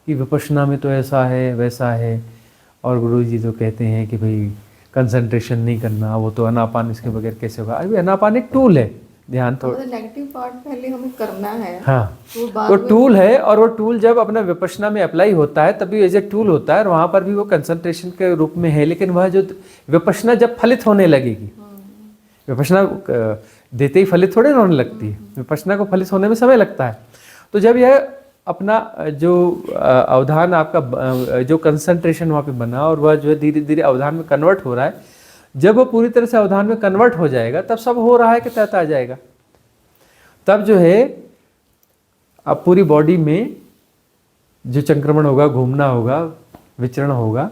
कि विपश्यना में तो ऐसा है वैसा है, और गुरु जी तो कहते हैं कि भाई कंसंट्रेशन नहीं करना, वो तो अनापान इसके बगैर कैसे होगा। अभी अनापान एक टूल है, ध्यान तो नेगेटिव पार्ट पहले हमें करना है। हाँ, वो टूल है, और वो टूल जब अपना विपश्यना में अप्लाई होता है तभी एज ए टूल होता है, और वहाँ पर भी वो कंसंट्रेशन के रूप में है। लेकिन वह जो विपश्यना जब फलित होने लगेगी, विपश्यना देते ही फलित थोड़े होने लगती है, विपश्यना को फलित होने में समय लगता है। तो जब यह अपना जो अवधान आपका जो कंसंट्रेशन वहाँ पे बना, और वह जो है धीरे धीरे अवधान में कन्वर्ट हो रहा है, जब वो पूरी तरह से अवधान में कन्वर्ट हो जाएगा तब सब हो रहा है के तहत आ जाएगा। तब जो है अब पूरी बॉडी में जो संक्रमण होगा, घूमना होगा, विचरण होगा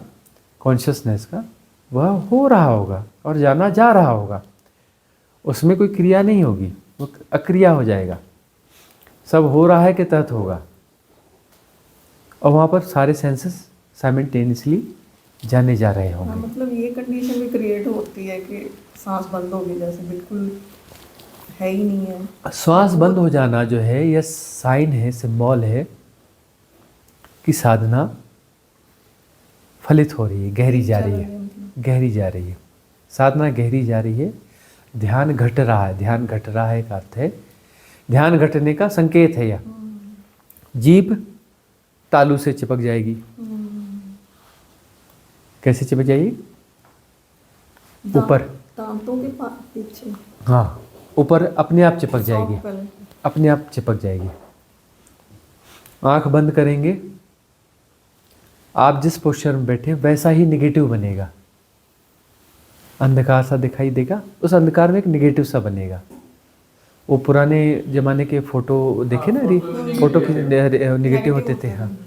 कॉन्शियसनेस का, वह हो रहा होगा और जाना जा रहा होगा। उसमें कोई क्रिया नहीं होगी, वो अक्रिया हो जाएगा, सब हो रहा है के तहत होगा। और वहाँ पर सारे सेंसेस साइमल्टेनियसली जाने जा रहे होंगे। मतलब ये कंडीशन भी क्रिएट होती है कि सांस बंद होगी, जैसे बिल्कुल है ही नहीं है। श्वास बंद हो जाना जो है यह साइन है, सिंबल है कि साधना फलित हो रही है, गहरी जा रही है, गहरी जा रही है, साधना गहरी जा रही है। ध्यान घट रहा है, ध्यान घट रहा है का अर्थ है ध्यान घटने का संकेत है। यह जीभ तालू से चिपक जाएगी। कैसे चिपक जाएगी? ऊपर, दांतों के पीछे, हाँ, ऊपर अपने आप चिपक जाएगी, अपने आप चिपक जाएगी। आंख बंद करेंगे, आप जिस पोस्चर में बैठे वैसा ही निगेटिव बनेगा। अंधकार सा दिखाई देगा, उस अंधकार में एक निगेटिव सा बनेगा। वो पुराने ज़माने के फ़ोटो देखे ना, फोटो की निगेटिव होते थे, हाँ,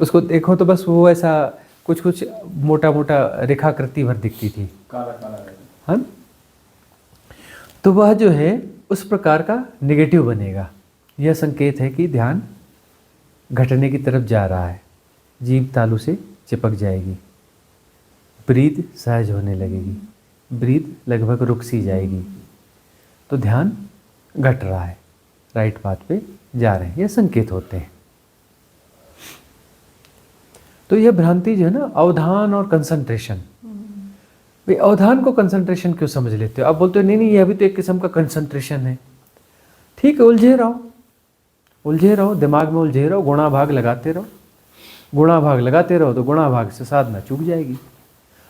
उसको देखो तो बस वो ऐसा कुछ कुछ मोटा मोटा रेखाकृति भर दिखती थी, हाँ। तो वह जो है उस प्रकार का निगेटिव बनेगा। यह संकेत है कि ध्यान घटने की तरफ जा रहा है। जीभ तालू से चिपक जाएगी, ब्रीथ सहज होने लगेगी, ब्रीथ लगभग रुक सी जाएगी। तो ध्यान घट रहा है, राइट पाथ पे जा रहे हैं, ये संकेत होते हैं। तो यह भ्रांति जो है ना, अवधान और कंसंट्रेशन, भाई अवधान को कंसंट्रेशन क्यों समझ लेते हो? आप बोलते हो नहीं नहीं, यह भी तो एक किस्म का कंसंट्रेशन है। ठीक है, उलझे रहो, दिमाग में उलझे रहो, गुणा भाग लगाते रहो, गुणा भाग लगाते रहो, तो गुणा भाग से साधना चूक जाएगी।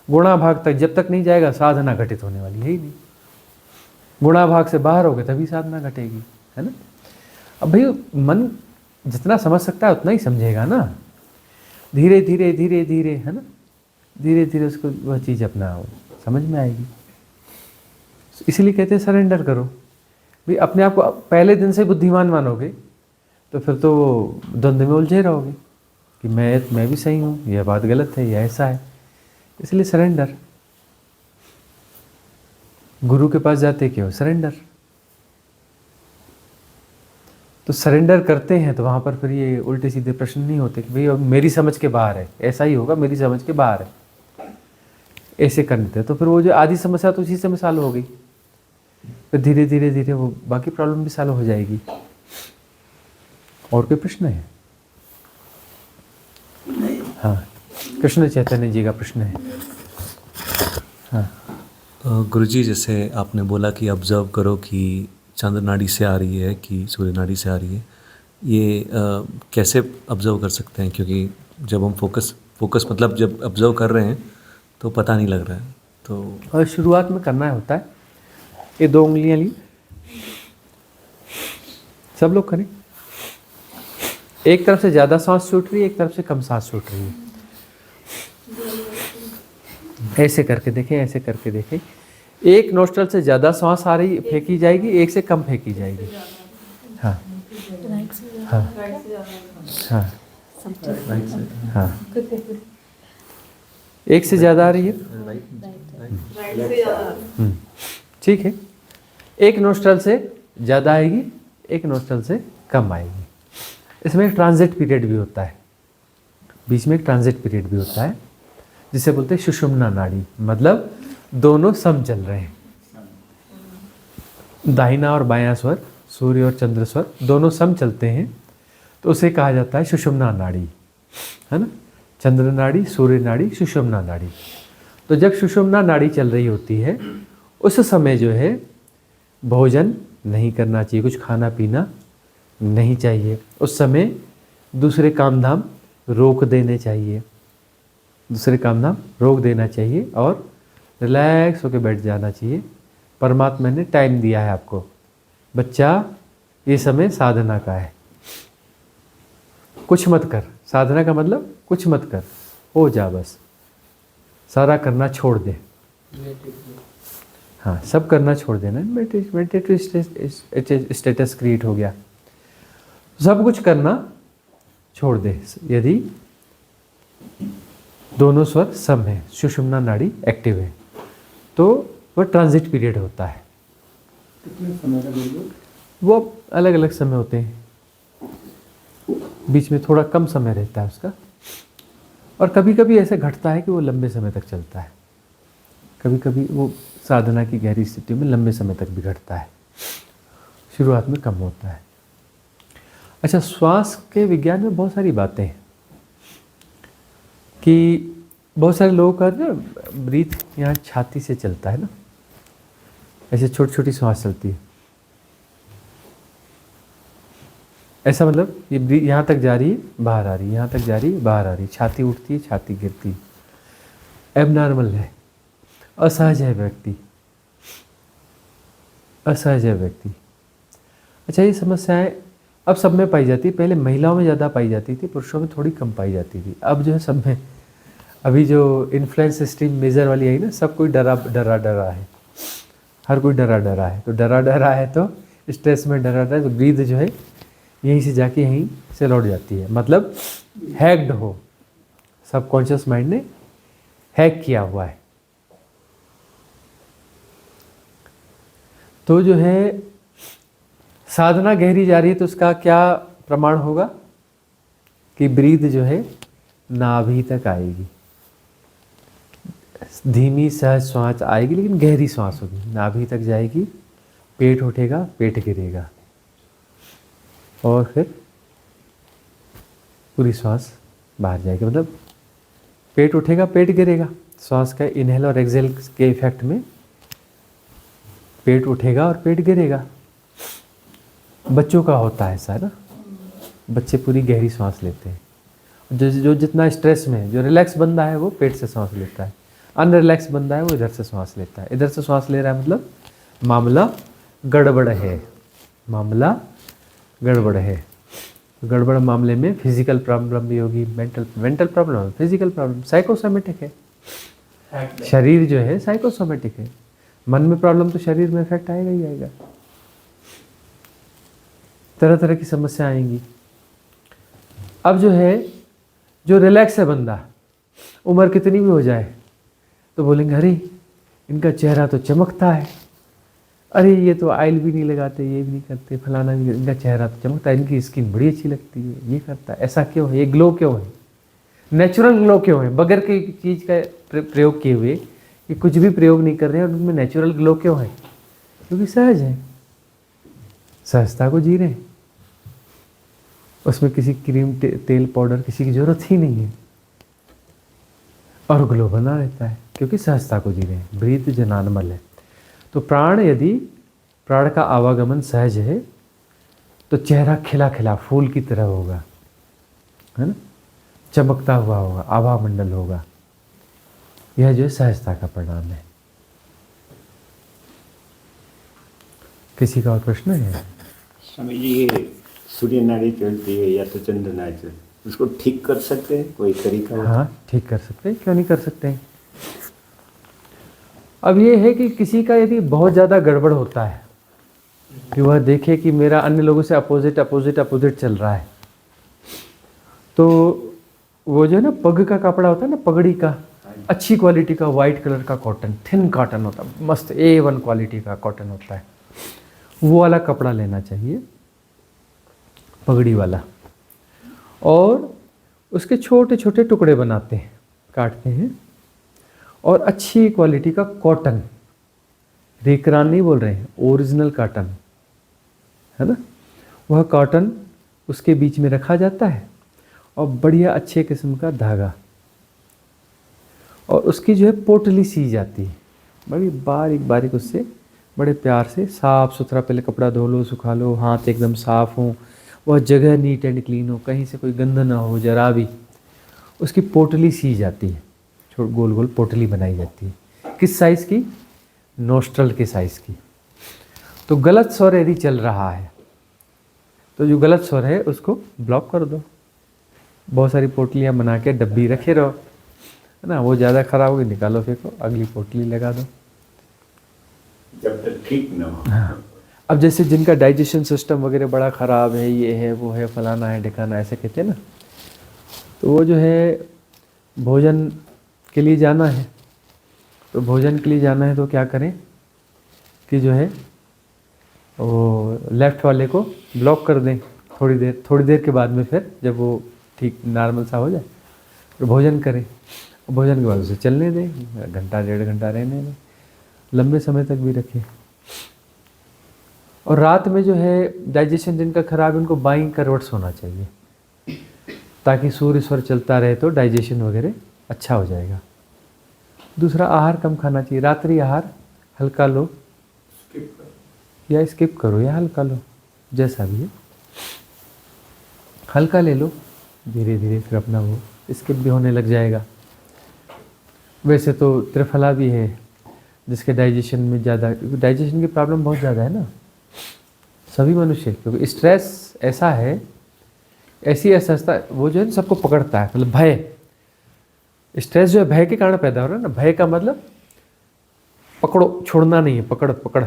गुणा भाग तक जब तक नहीं जाएगा साधना घटित होने वाली है ही नहीं। गुणा भाग से बाहर होगे तभी साधना घटेगी, है ना। अब भाई मन जितना समझ सकता है उतना ही समझेगा ना, धीरे धीरे धीरे धीरे, है ना, धीरे धीरे उसको वह चीज़ अपना समझ में आएगी। इसलिए कहते हैं सरेंडर करो। भाई अपने आप को पहले दिन से बुद्धिमान मानोगे तो फिर तो द्वंद्व में उलझे रहोगे कि मैं भी सही हूँ, यह बात गलत है, यह ऐसा है। इसलिए सरेंडर। गुरु के पास जाते क्यों? सरेंडर। तो सरेंडर करते हैं तो वहाँ पर फिर ये उल्टे सीधे प्रश्न नहीं होते कि भाई अब मेरी समझ के बाहर है, ऐसा ही होगा, मेरी समझ के बाहर है। ऐसे करने थे, तो फिर वो जो आधी समस्या तो उसी से सॉल्व हो गई, फिर धीरे धीरे धीरे वो बाकी प्रॉब्लम भी सॉल्व हो जाएगी। और कोई प्रश्न है? हाँ, कृष्ण चैतन्य जी का प्रश्न है। हाँ गुरुजी, जैसे आपने बोला कि ऑब्जर्व करो कि चंद्र नाड़ी से आ रही है कि सूर्य नाड़ी से आ रही है, ये कैसे ऑब्जर्व कर सकते हैं? क्योंकि जब हम फोकस मतलब जब ऑब्जर्व कर रहे हैं तो पता नहीं लग रहा है। तो और शुरुआत में करना होता है, ये 2 उंगलियां ली, सब लोग करें। एक तरफ से ज़्यादा सांस छूट रही है, एक तरफ से कम सांस छूट रही है। ऐसे करके देखें, ऐसे करके देखें। एक नोस्ट्रल से ज़्यादा सांस आ रही फेंकी जाएगी, एक से कम फेंकी जाएगी। हाँ हाँ हाँ हाँ, एक से ज़्यादा आ रही है, ठीक है। एक नोस्ट्रल से ज़्यादा आएगी, एक नोस्ट्रल से कम आएगी। इसमें एक ट्रांजिट पीरियड भी होता है, बीच में एक ट्रांजिट पीरियड भी होता है, जिसे बोलते हैं सुषुम्ना नाड़ी, मतलब दोनों सम चल रहे हैं। दाहिना और बायां स्वर, सूर्य और चंद्र स्वर दोनों सम चलते हैं, तो उसे कहा जाता है सुषुम्ना नाड़ी, है ना। चंद्र नाड़ी, सूर्य नाड़ी, सुषुम्ना नाड़ी। तो जब सुषुम्ना नाड़ी चल रही होती है, उस समय जो है भोजन नहीं करना चाहिए, कुछ खाना पीना नहीं चाहिए। उस समय दूसरे काम धाम रोक देने चाहिए, दूसरे काम धाम रोक देना चाहिए और रिलैक्स होकर बैठ जाना चाहिए। परमात्मा ने टाइम दिया है आपको, बच्चा ये समय साधना का है, कुछ मत कर। साधना का मतलब कुछ मत कर, हो जा, बस सारा करना छोड़ दे। हाँ, सब करना छोड़ देना, मेडिटेटिव स्टेटस क्रिएट हो गया। सब कुछ करना छोड़ दे यदि दोनों स्वर सम है, सुषुम्ना नाड़ी एक्टिव है, तो वह ट्रांजिट पीरियड होता है। कितने समय का बोलो? वो अलग अलग समय होते हैं, बीच में थोड़ा कम समय रहता है उसका, और कभी कभी ऐसे घटता है कि वो लंबे समय तक चलता है। कभी कभी वो साधना की गहरी स्थिति में लंबे समय तक भी घटता है, शुरुआत में कम होता है। अच्छा, श्वास के विज्ञान में बहुत सारी बातें हैं कि बहुत सारे लोगों का ना ब्रीथ यहाँ छाती से चलता है ना, ऐसे छोटी छोटी श्वास चलती है। ऐसा मतलब ये यहाँ तक जा रही है, बाहर आ रही है, यहाँ तक जा रही है, बाहर आ रही है, छाती उठती है, छाती गिरती है। एबनॉर्मल है, असहज है व्यक्ति, असहज है व्यक्ति। अच्छा, ये समस्याएं अब सब में पाई जाती है। पहले महिलाओं में ज़्यादा पाई जाती थी, पुरुषों में थोड़ी कम पाई जाती थी। अब जो है सब में, अभी जो इन्फ्लुएंस स्ट्रीम मेजर वाली आई ना, सब कोई डरा है, हर कोई डरा है। तो डरा है तो स्ट्रेस में डरा है, तो ब्रीथ जो है यहीं से जाके यहीं से लौट जाती है। मतलब हैक्ड हो, सबकॉन्शियस माइंड ने हैक किया हुआ है। तो जो है साधना गहरी जा रही है, तो उसका क्या प्रमाण होगा कि ब्रीथ जो है नाभि तक आएगी। धीमी सहज श्वास आएगी, लेकिन गहरी श्वास होगी, नाभि तक जाएगी, पेट उठेगा, पेट गिरेगा, और फिर पूरी श्वास बाहर जाएगी। मतलब पेट उठेगा, पेट गिरेगा, श्वास का इनहेल और एक्सहेल के इफेक्ट में पेट उठेगा और पेट गिरेगा। बच्चों का होता है ऐसा ना, बच्चे पूरी गहरी सांस लेते हैं। जो जितना स्ट्रेस में, जो रिलैक्स बंदा है वो पेट से सांस लेता है, अनरिलैक्स बंदा है वो इधर से सांस लेता है। इधर से सांस ले रहा है मतलब मामला गड़बड़ है, मामला गड़बड़ है। तो गड़बड़ मामले में फिजिकल प्रॉब्लम भी होगी, mental problem, physical problem, psychosomatic है। शरीर जो है साइकोसोमेटिक है, मन में प्रॉब्लम तो शरीर में इफेक्ट आएगा ही आएगा। तरह तरह की समस्या आएंगी। अब जो है, जो रिलैक्स है बंदा, उम्र कितनी भी हो जाए तो बोलेंगे अरे इनका चेहरा तो चमकता है, अरे ये तो ऑयल भी नहीं लगाते, ये भी नहीं करते, फलाना भी, इनका चेहरा तो चमकता है, इनकी स्किन बड़ी अच्छी लगती है, ये करता है, ऐसा क्यों है, ये ग्लो क्यों है, नेचुरल ग्लो क्यों है, बगैर किसी चीज़ का प्रयोग किए हुए कि कुछ भी प्रयोग नहीं कर रहे हैं और उनमें नेचुरल ग्लो क्यों है? क्योंकि सहज है, सहजता को जी रहे हैं, उसमें किसी क्रीम तेल पाउडर किसी की जरूरत ही नहीं है, और ग्लो बना रहता है क्योंकि सहजता को जी रहे हैं। ब्रीथ जनानमल है। तो प्राण, यदि प्राण का आवागमन सहज है तो चेहरा खिला खिला फूल की तरह होगा, है ना, चमकता हुआ होगा, आभा मंडल होगा। यह जो है सहजता का परिणाम है। किसी का और प्रश्न है? स्वामी जी, ये सूर्य नाड़ी चलती है या तो चंद्र नाड़ी चलती है, उसको ठीक कर सकते हैं? कोई तरीका होता है? हाँ, ठीक कर सकते हैं, क्यों नहीं कर सकते हैं। अब ये है कि किसी का यदि बहुत ज़्यादा गड़बड़ होता है कि वह देखे कि मेरा अन्य लोगों से अपोजिट अपोजिट अपोजिट चल रहा है, तो वो जो है ना पग का कपड़ा होता है ना, पगड़ी का, अच्छी क्वालिटी का वाइट कलर का कॉटन, थिन कॉटन होता है, मस्त A1 क्वालिटी का कॉटन होता है, वो वाला कपड़ा लेना चाहिए, पगड़ी वाला, और उसके छोटे छोटे टुकड़े बनाते हैं, काटते हैं, और अच्छी क्वालिटी का कॉटन, रेकरान नहीं बोल रहे हैं, ओरिजिनल कॉटन है ना, वह कॉटन उसके बीच में रखा जाता है, और बढ़िया अच्छे किस्म का धागा, और उसकी जो है पोटली सी जाती है, बड़ी बारीक बारीक, उससे बड़े प्यार से साफ़ सुथरा, पहले कपड़ा धो लो, सुखा लो, हाथ एकदम साफ़ हो, वह जगह नीट एंड क्लीन हो, कहीं से कोई गंध ना हो जरा भी, उसकी पोटली सी जाती है, छोट गोल गोल पोटली बनाई जाती है। किस साइज़ की? नोस्ट्रल के साइज़ की। तो गलत स्वर यदि चल रहा है तो जो गलत स्वर है उसको ब्लॉक कर दो, बहुत सारी पोटलियाँ बना के डब्बी रखे रहो, है ना, वो ज़्यादा ख़राब होगी निकालो फेंको, अगली पोटली लगा दो, जब तक ठीक ना हो। हाँ। अब जैसे जिनका डाइजेशन सिस्टम वगैरह बड़ा ख़राब है, ये है वो है, फलाना है ढिकाना, ऐसे कहते हैं ना, तो वो जो है भोजन के लिए जाना है, तो भोजन के लिए जाना है तो क्या करें कि जो है वो लेफ़्ट वाले को ब्लॉक कर दें थोड़ी देर के बाद में, फिर जब वो ठीक नॉर्मल सा हो जाए तो भोजन करें, भोजन के बाद उसे चलने दें, घंटा 1.5 घंटा रहने दें, लंबे समय तक भी रखें। और रात में जो है डाइजेशन जिनका खराब है उनको बाईं करवट सोना चाहिए, ताकि सूर्य स्वर चलता रहे तो डाइजेशन वगैरह अच्छा हो जाएगा। दूसरा, आहार कम खाना चाहिए, रात्रि आहार हल्का लो, या स्किप करो या हल्का लो, जैसा भी है, हल्का ले लो, धीरे धीरे फिर अपना वो स्किप भी होने लग जाएगा। वैसे तो त्रिफला भी है जिसके डाइजेशन में ज़्यादा, डाइजेशन की प्रॉब्लम बहुत ज़्यादा है ना सभी मनुष्य, क्योंकि स्ट्रेस ऐसा है, ऐसी असहजता, वो जो है सबको पकड़ता है, मतलब भय, स्ट्रेस जो है भय के कारण पैदा हो रहा है ना, भय का मतलब पकड़ो, छोड़ना नहीं है, पकड़ पकड़,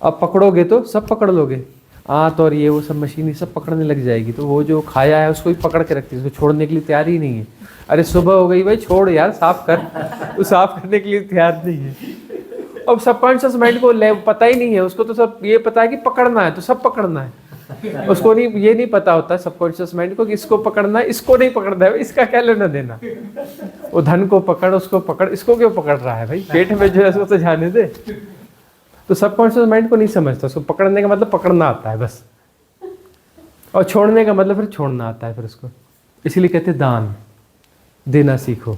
अब पकड़ोगे तो सब पकड़ लोगे, आंत और ये वो सब मशीन सब पकड़ने लग जाएगी, तो वो जो खाया है उसको भी पकड़ के रखती है, उसको छोड़ने के लिए तैयार ही नहीं है। अरे सुबह हो गई भाई, छोड़ यार, साफ कर, वो साफ करने के लिए तैयार नहीं है। अब सबकॉन्शियस माइंड को पता ही नहीं है, उसको तो सब ये पता है कि पकड़ना है तो सब पकड़ना है, उसको नहीं, ये नहीं पता होता सबकॉन्शियस माइंड को कि इसको पकड़ना है, इसको नहीं पकड़ना है, इसका क्या लेना देना, वो धन को पकड़, उसको पकड़, इसको क्यों पकड़ रहा है भाई, पेट में जो है उसको तो जाने दे। तो सबकॉन्शियस माइंड को नहीं समझता, उसको पकड़ने का मतलब पकड़ना आता है बस, और छोड़ने का मतलब फिर छोड़ना आता है फिर उसको, इसीलिए कहते दान, देना सीखो,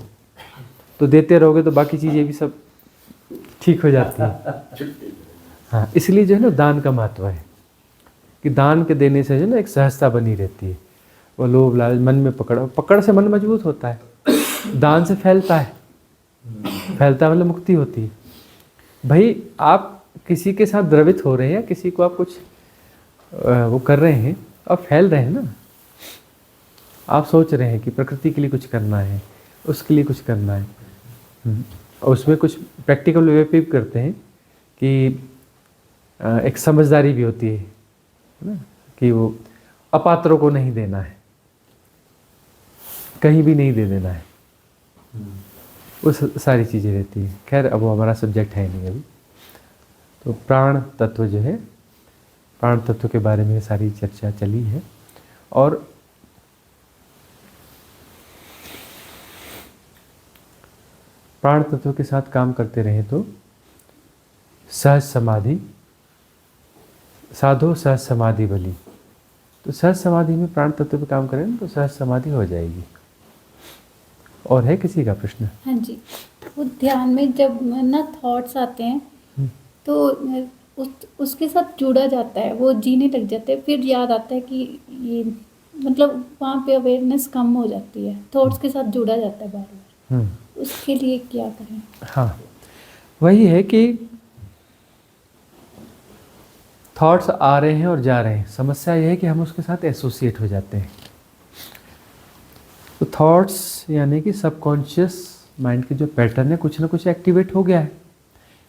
तो देते रहोगे तो बाकी चीज़ें भी सब ठीक हो जाती है। हाँ, इसलिए जो है ना दान का महत्व है, कि दान के देने से जो ना एक सहजता बनी रहती है, वो लोभ लालच मन में पकड़ से मन मजबूत होता है, दान से फैलता है, फैलता मतलब मुक्ति होती है। भाई आप किसी के साथ द्रवित हो रहे हैं, या किसी को आप कुछ वो कर रहे हैं और फैल रहे हैं ना, आप सोच रहे हैं कि प्रकृति के लिए कुछ करना है, उसके लिए कुछ करना है, और उसमें कुछ प्रैक्टिकल वे पे करते हैं कि एक समझदारी भी होती है ना, कि वो अपात्रों को नहीं देना है, कहीं भी नहीं दे देना है, वो सारी चीज़ें रहती हैं। खैर अब वो हमारा सब्जेक्ट है नहीं अभी। तो प्राण तत्व जो है, प्राण तत्व के बारे में सारी चर्चा चली है, और प्राण तत्व के साथ काम करते रहें तो सहज समाधि, साधो सहज समाधि बली। तो सहज समाधि में प्राण तत्व पे काम करें तो सहज समाधि हो जाएगी। और है किसी का प्रश्न? हाँ जी, वो ध्यान में जब ना थॉट्स आते हैं तो उसके साथ जुड़ा जाता है, वो जीने लग जाते हैं, फिर याद आता है कि ये मतलब वहाँ पे अवेयरनेस कम हो जाती है, थॉट्स के साथ जुड़ा जाता है बार बार। उसके लिए क्या करें? हाँ, वही है कि थॉट्स आ रहे हैं और जा रहे हैं, समस्या यह है कि हम उसके साथ एसोसिएट हो जाते हैं। तो थॉट्स यानी कि सबकॉन्शियस माइंड के जो पैटर्न है कुछ ना कुछ एक्टिवेट हो गया है,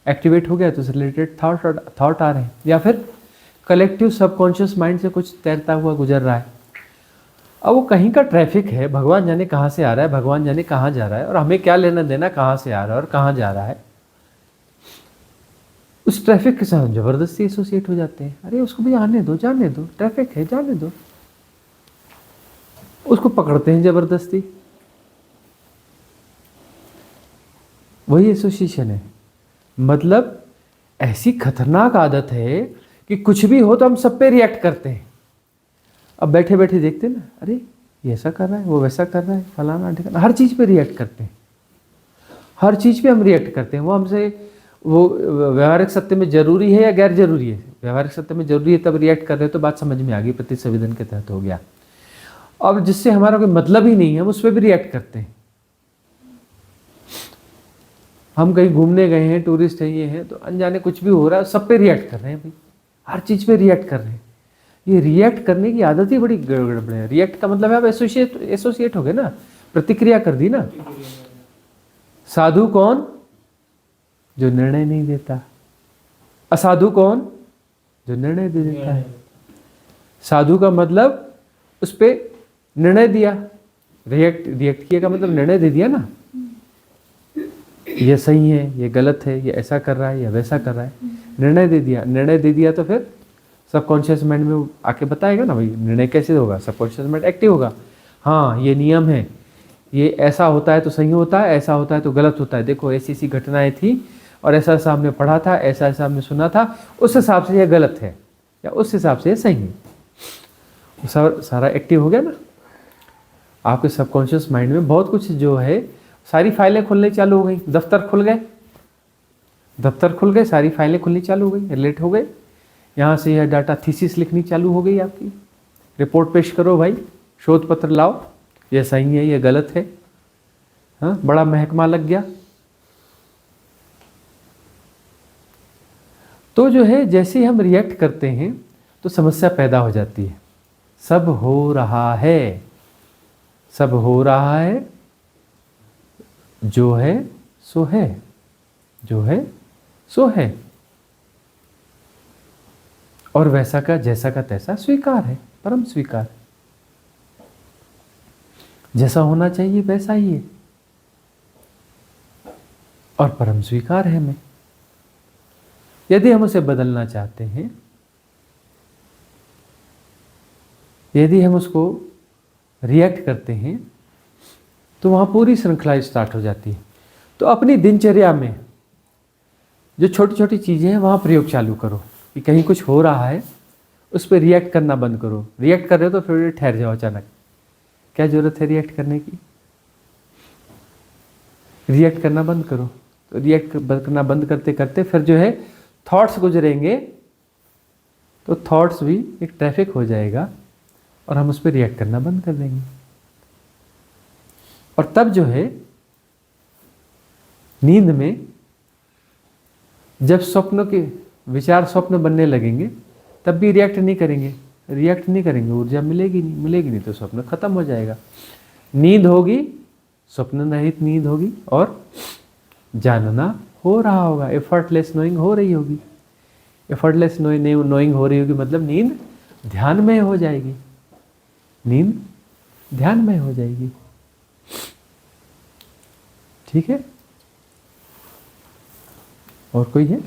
एक्टिवेट हो गया तो उससे रिलेटेड थॉट आ रहे हैं, या फिर कलेक्टिव सबकॉन्शियस माइंड से कुछ तैरता हुआ गुजर रहा है। अब वो कहीं का ट्रैफिक है, भगवान जाने कहाँ से आ रहा है, भगवान जाने कहाँ जा रहा है, और हमें क्या लेना देना कहाँ से आ रहा है और कहाँ जा रहा है। उस ट्रैफिक के साथ ज़बरदस्ती एसोसिएट हो जाते हैं। अरे उसको भी आने दो, जाने दो, ट्रैफिक है जाने दो, उसको पकड़ते हैं ज़बरदस्ती। वही एसोसिएशन है। मतलब ऐसी खतरनाक आदत है कि कुछ भी हो तो हम सब पे रिएक्ट करते हैं। अब बैठे बैठे देखते हैं ना, अरे ये ऐसा कर रहा है, वो वैसा कर रहा है, फलाना ढिकाना, हर चीज़ पे रिएक्ट करते हैं, हर चीज़ पे हम रिएक्ट करते हैं। वो हमसे वो व्यवहारिक सत्य में जरूरी है या गैर जरूरी है? व्यवहारिक सत्य में जरूरी है तब रिएक्ट कर रहे हो तो बात समझ में आ गई, प्रति संवेदन के तहत हो गया। अब जिससे हमारा कोई मतलब ही नहीं है हम उस पर भी रिएक्ट करते हैं। हम कहीं घूमने गए हैं, टूरिस्ट हैं, ये हैं, तो अनजाने कुछ भी हो रहा है सब पे रिएक्ट कर रहे हैं भाई, हर चीज़ पे रिएक्ट कर रहे हैं। ये रिएक्ट करने की आदत ही बड़ी गड़बड़ है। रिएक्ट का मतलब है आप एसोसिएट हो गए ना, प्रतिक्रिया कर दी ना। साधु कौन? जो निर्णय नहीं देता। असाधु कौन? जो निर्णय दे देता है। साधु का मतलब उस पर निर्णय दिया, रिएक्ट किया का मतलब निर्णय दे दिया ना, ये सही है, ये गलत है, ये ऐसा कर रहा है या वैसा कर रहा है, निर्णय दे दिया। निर्णय दे दिया तो फिर सबकॉन्शियस माइंड में आके बताएगा ना भाई निर्णय कैसे होगा, सबकॉन्शियस माइंड एक्टिव होगा। हाँ ये नियम है, ये ऐसा होता है तो सही होता है, ऐसा होता है तो गलत होता है, देखो ऐसी ऐसी घटनाएं थी और ऐसा ऐसा हमने पढ़ा था, ऐसा ऐसा हमने सुना था, उस हिसाब से ये गलत है या उस हिसाब से ये सही है। सारा एक्टिव हो गया ना। आपके सबकॉन्शियस माइंड में बहुत कुछ जो है, सारी फाइलें खुलने चालू हो गई, दफ्तर खुल गए, सारी फाइलें खुलनी चालू हो गई, रिलेट हो गए। यहाँ से यह डाटा थीसिस लिखनी चालू हो गई आपकी, रिपोर्ट पेश करो भाई, शोध पत्र लाओ, ये सही है ये गलत है। हाँ, बड़ा महकमा लग गया। तो जो है जैसे ही हम रिएक्ट करते हैं तो समस्या पैदा हो जाती है। सब हो रहा है, सब हो रहा है, जो है सो है, जो है सो है, और वैसा का जैसा का तैसा स्वीकार है, परम स्वीकार। जैसा होना चाहिए वैसा ही है और परम स्वीकार है हमें। यदि हम उसे बदलना चाहते हैं, यदि हम उसको रिएक्ट करते हैं तो वहाँ पूरी श्रृंखला स्टार्ट हो जाती है। तो अपनी दिनचर्या में जो छोटी छोटी चीज़ें हैं वहाँ प्रयोग चालू करो कि कहीं कुछ हो रहा है उस पर रिएक्ट करना बंद करो। रिएक्ट कर रहे हो तो फिर ठहर जाओ, अचानक क्या ज़रूरत है रिएक्ट करने की, रिएक्ट करना बंद करो। तो रिएक्ट करना बंद करते करते फिर जो है थॉट्स गुजरेंगे, तो थॉट्स भी एक ट्रैफिक हो जाएगा और हम उस पर रिएक्ट करना बंद कर देंगे। और तब जो है नींद में जब स्वप्न के विचार स्वप्न बनने लगेंगे तब भी रिएक्ट नहीं करेंगे, ऊर्जा मिलेगी नहीं तो स्वप्न खत्म हो जाएगा। नींद होगी, स्वप्न रहित नींद होगी और जानना हो रहा होगा, एफर्टलेस नोइंग हो रही होगी। एफर्टलेस नोइंग हो रही होगी मतलब नींद ध्यान में हो जाएगी, नींद ध्यान में हो जाएगी। ठीक है, और कोई है?